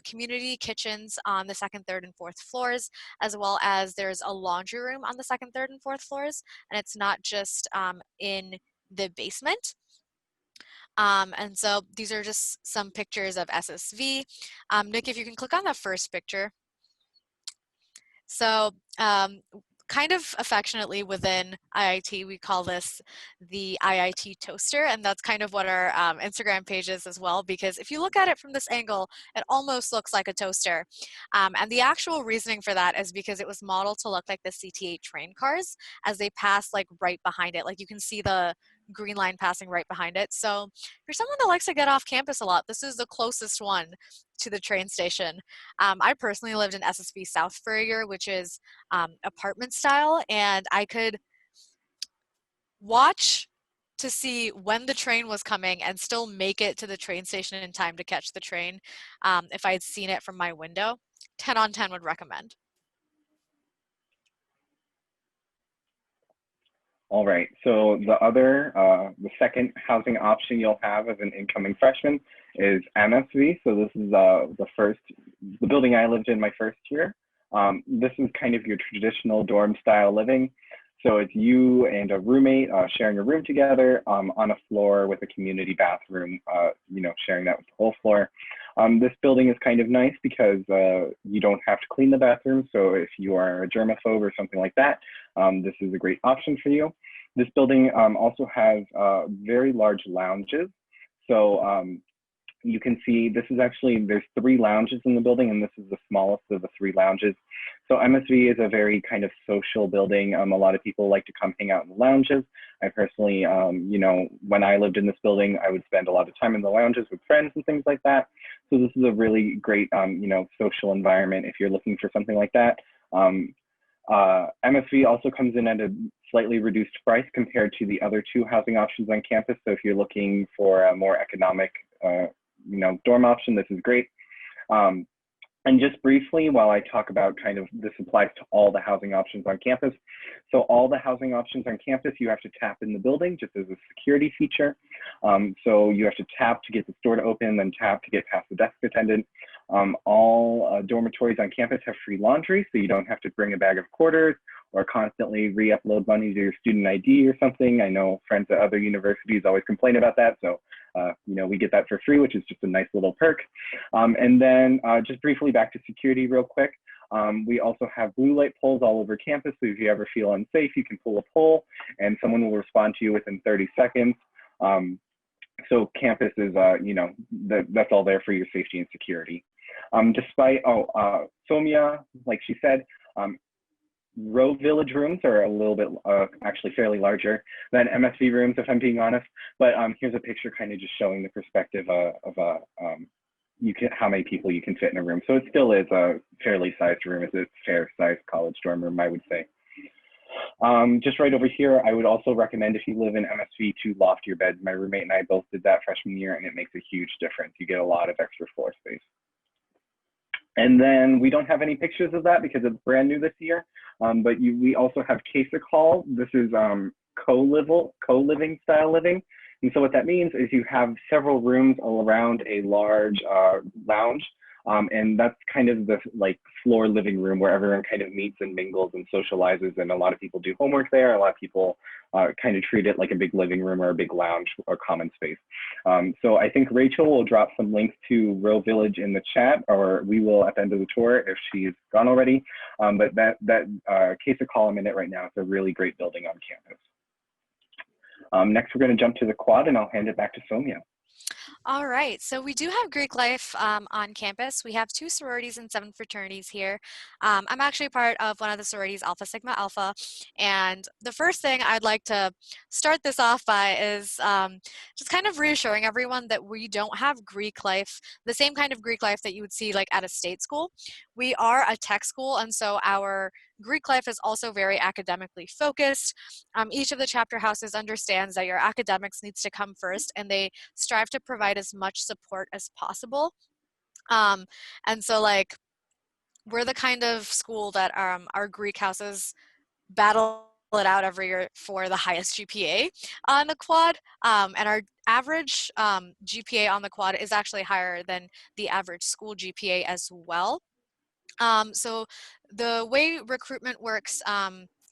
community kitchens on the second, third, and fourth floors, as well as there's a laundry room on the second, third, and fourth floors, and it's not just in the basement. And so these are just some pictures of SSV. Nick, if you can click on that first picture. So kind of affectionately within IIT, we call this the IIT toaster, and that's kind of what our Instagram page is as well, because if you look at it from this angle, it almost looks like a toaster. And the actual reasoning for that is because it was modeled to look like the CT8 train cars as they pass like right behind it. Like you can see the green line passing right behind it. So if you're someone that likes to get off campus a lot, this is the closest one to the train station. I personally lived in SSV South for a year, which is apartment style, and I could watch to see when the train was coming and still make it to the train station in time to catch the train if I had seen it from my window. 10 on 10 would recommend. All right, so the second housing option you'll have as an incoming freshman is MSV. So this is the building I lived in my first year. This is kind of your traditional dorm style living. So it's you and a roommate sharing a room together on a floor with a community bathroom, sharing that with the whole floor. This building is kind of nice because you don't have to clean the bathroom. So if you are a germaphobe or something like that, this is a great option for you. This building also has very large lounges. So you can see there's 3 lounges in the building, and this is the smallest of the 3 lounges. So MSV is a very kind of social building. A lot of people like to come hang out in the lounges. I personally, when I lived in this building, I would spend a lot of time in the lounges with friends and things like that. So this is a really great, social environment if you're looking for something like that. MSV also comes in at a slightly reduced price compared to the other 2 housing options on campus. So if you're looking for a more economic, dorm option, this is great. And just briefly, while I talk about this applies to all the housing options on campus. So all the housing options on campus, you have to tap in the building just as a security feature. So you have to tap to get the door to open, then tap to get past the desk attendant. All dormitories on campus have free laundry, so you don't have to bring a bag of quarters or constantly re-upload money to your student ID or something. I know friends at other universities always complain about that. So, we get that for free, which is just a nice little perk. And then just briefly back to security real quick. We also have blue light poles all over campus. So if you ever feel unsafe, you can pull a pole and someone will respond to you within 30 seconds. So campus is, that's all there for your safety and security. Despite, Somia, like she said, row village rooms are a little bit actually fairly larger than MSV rooms, if I'm being honest. But here's a picture kind of just showing the perspective of how many people you can fit in a room. So it still is a fairly sized room. It's a fair sized college dorm room, I would say. Just right over here, I would also recommend if you live in MSV to loft your beds. My roommate and I both did that freshman year, and it makes a huge difference. You get a lot of extra floor space. And then we don't have any pictures of that because it's brand new this year. But we also have Kasich Hall. This is co-living style living. And so what that means is you have several rooms around a large lounge. And that's kind of the floor living room where everyone kind of meets and mingles and socializes. And a lot of people do homework there. A lot of people kind of treat it like a big living room or a big lounge or common space. So I think Rachel will drop some links to Row Village in the chat, or we will at the end of the tour if she's gone already. But that Kasich Hall I'm in it right now. It's a really great building on campus. Next, we're going to jump to the quad, and I'll hand it back to Somia. All right, so we do have Greek life on campus. We have 2 sororities and 7 fraternities here. I'm actually part of one of the sororities, Alpha Sigma Alpha, and the first thing I'd like to start this off by is just kind of reassuring everyone that we don't have Greek life, the same kind of Greek life that you would see like at a state school. We are a tech school, and so our Greek life is also very academically focused. Each of the chapter houses understands that your academics needs to come first, and they strive to provide as much support as possible. And so like, we're the kind of school that our Greek houses battle it out every year for the highest GPA on the quad, and our average GPA on the quad is actually higher than the average school GPA as well. So the way recruitment works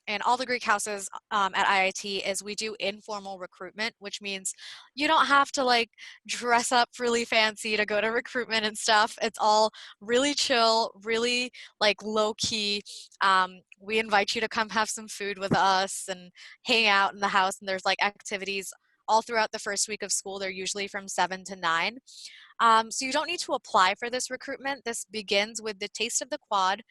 in all the Greek houses at IIT is we do informal recruitment, which means you don't have to like dress up really fancy to go to recruitment and stuff. It's all really chill, really like low key. We invite you to come have some food with us and hang out in the house, and there's like activities all throughout the first week of school. They're usually from 7 to 9. So you don't need to apply for this recruitment. This begins with the Taste of the Quad,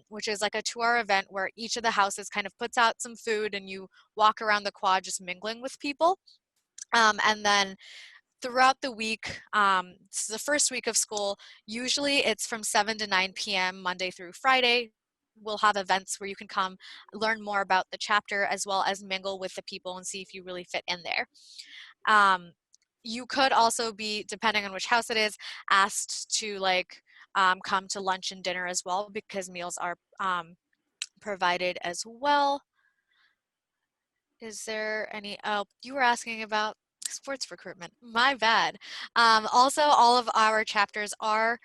which is like a 2-hour event where each of the houses kind of puts out some food and you walk around the quad just mingling with people. And then throughout the week, this is the first week of school, usually it's from 7 to 9 p.m. Monday through Friday. We'll have events where you can come learn more about the chapter as well as mingle with the people and see if you really fit in there. You could also be, depending on which house it is, asked to like come to lunch and dinner as well, because meals are provided as well. Is there any, oh, you were asking about sports recruitment, my bad. Also, all of our chapters are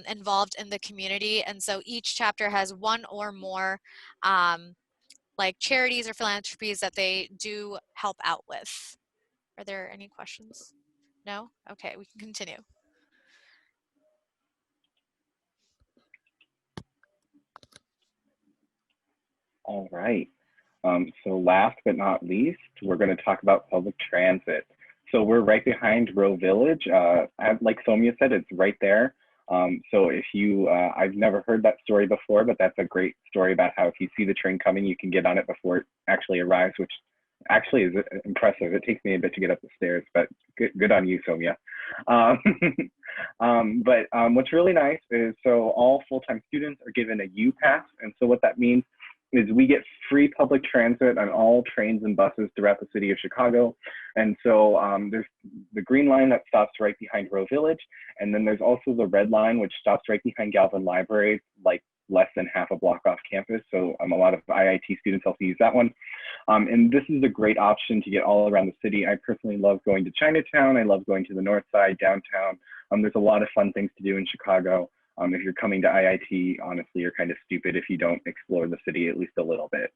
involved in the community, and so each chapter has one or more like charities or philanthropies that they do help out with. Are there any questions? No? Okay, we can continue. All right. So last but not least, we're going to talk about public transit. So we're right behind Row Village. Like Somya said, it's right there. So if you, I've never heard that story before, but that's a great story about how if you see the train coming, you can get on it before it actually arrives, which actually is impressive. It takes me a bit to get up the stairs, but good on you, Somya. But what's really nice is, so all full-time students are given a U-Pass. And so what that means is we get free public transit on all trains and buses throughout the city of Chicago. And so there's the green line that stops right behind Row Village. And then there's also the red line, which stops right behind Galvin Library, like less than half a block off campus. So a lot of IIT students also use that one. And this is a great option to get all around the city. I personally love going to Chinatown. I love going to the North Side, downtown. There's a lot of fun things to do in Chicago. If you're coming to IIT, honestly, you're kind of stupid if you don't explore the city at least a little bit.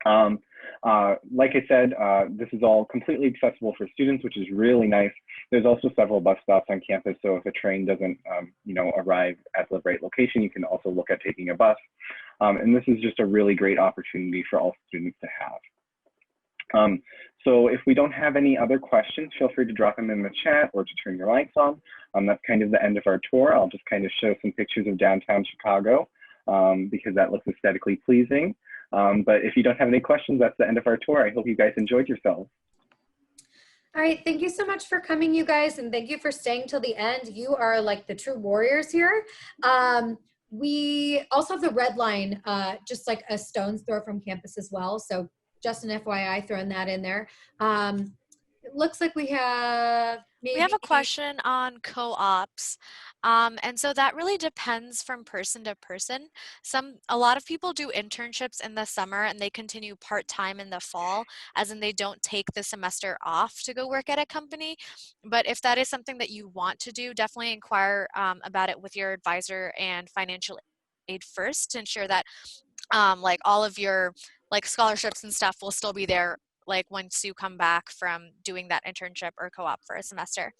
Like I said, this is all completely accessible for students, which is really nice. There's also several bus stops on campus, so if a train doesn't, arrive at the right location, you can also look at taking a bus. And this is just a really great opportunity for all students to have. So if we don't have any other questions, feel free to drop them in the chat or to turn your lights on. That's kind of the end of our tour. I'll just kind of show some pictures of downtown Chicago because that looks aesthetically pleasing. But if you don't have any questions, that's the end of our tour. I hope you guys enjoyed yourselves. All right, thank you so much for coming, you guys, and thank you for staying till the end. You are like the true warriors here. We also have the red line, just like a stone's throw from campus as well. So just an FYI, throwing that in there. It looks like we have maybe... We have a question on co-ops. And so that really depends from person to person. A lot of people do internships in the summer and they continue part-time in the fall, as in they don't take the semester off to go work at a company. But if that is something that you want to do, definitely inquire about it with your advisor and financial aid first to ensure that like all of your like scholarships and stuff will still be there like once you come back from doing that internship or co-op for a semester.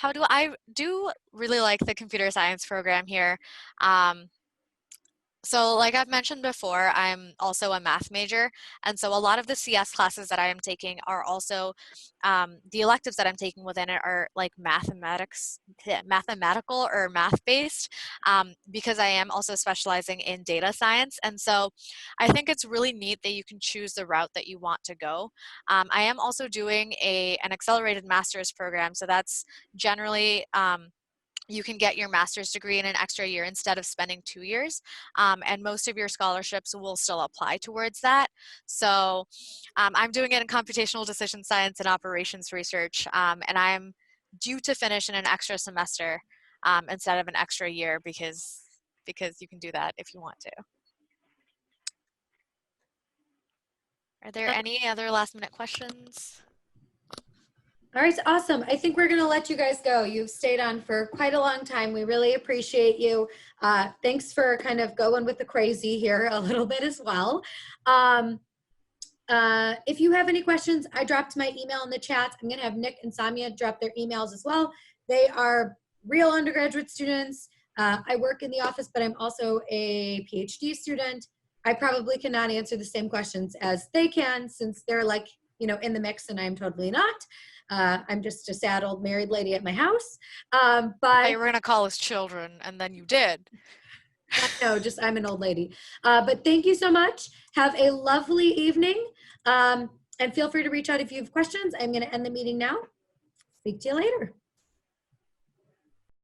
I do really like the computer science program here. So like I've mentioned before, I'm also a math major. And so a lot of the CS classes that I am taking are also, the electives that I'm taking within it are like mathematical or math-based, because I am also specializing in data science. And so I think it's really neat that you can choose the route that you want to go. I am also doing an accelerated master's program. So that's generally you can get your master's degree in an extra year instead of spending 2 years. And most of your scholarships will still apply towards that. So I'm doing it in computational decision science and operations research, and I'm due to finish in an extra semester instead of an extra year because you can do that if you want to. Are there any other last minute questions? All right, awesome. I think we're going to let you guys go. You've stayed on for quite a long time. We really appreciate you. Thanks for kind of going with the crazy here a little bit as well. If you have any questions, I dropped my email in the chat. I'm going to have Nick and Samia drop their emails as well. They are real undergraduate students. I work in the office, but I'm also a PhD student. I probably cannot answer the same questions as they can since they're like, you know, in the mix and I'm totally not. I'm just a sad old married lady at my house. But you were going to call us children, and then you did. No, just I'm an old lady. But thank you so much. Have a lovely evening. And feel free to reach out if you have questions. I'm going to end the meeting now. Speak to you later.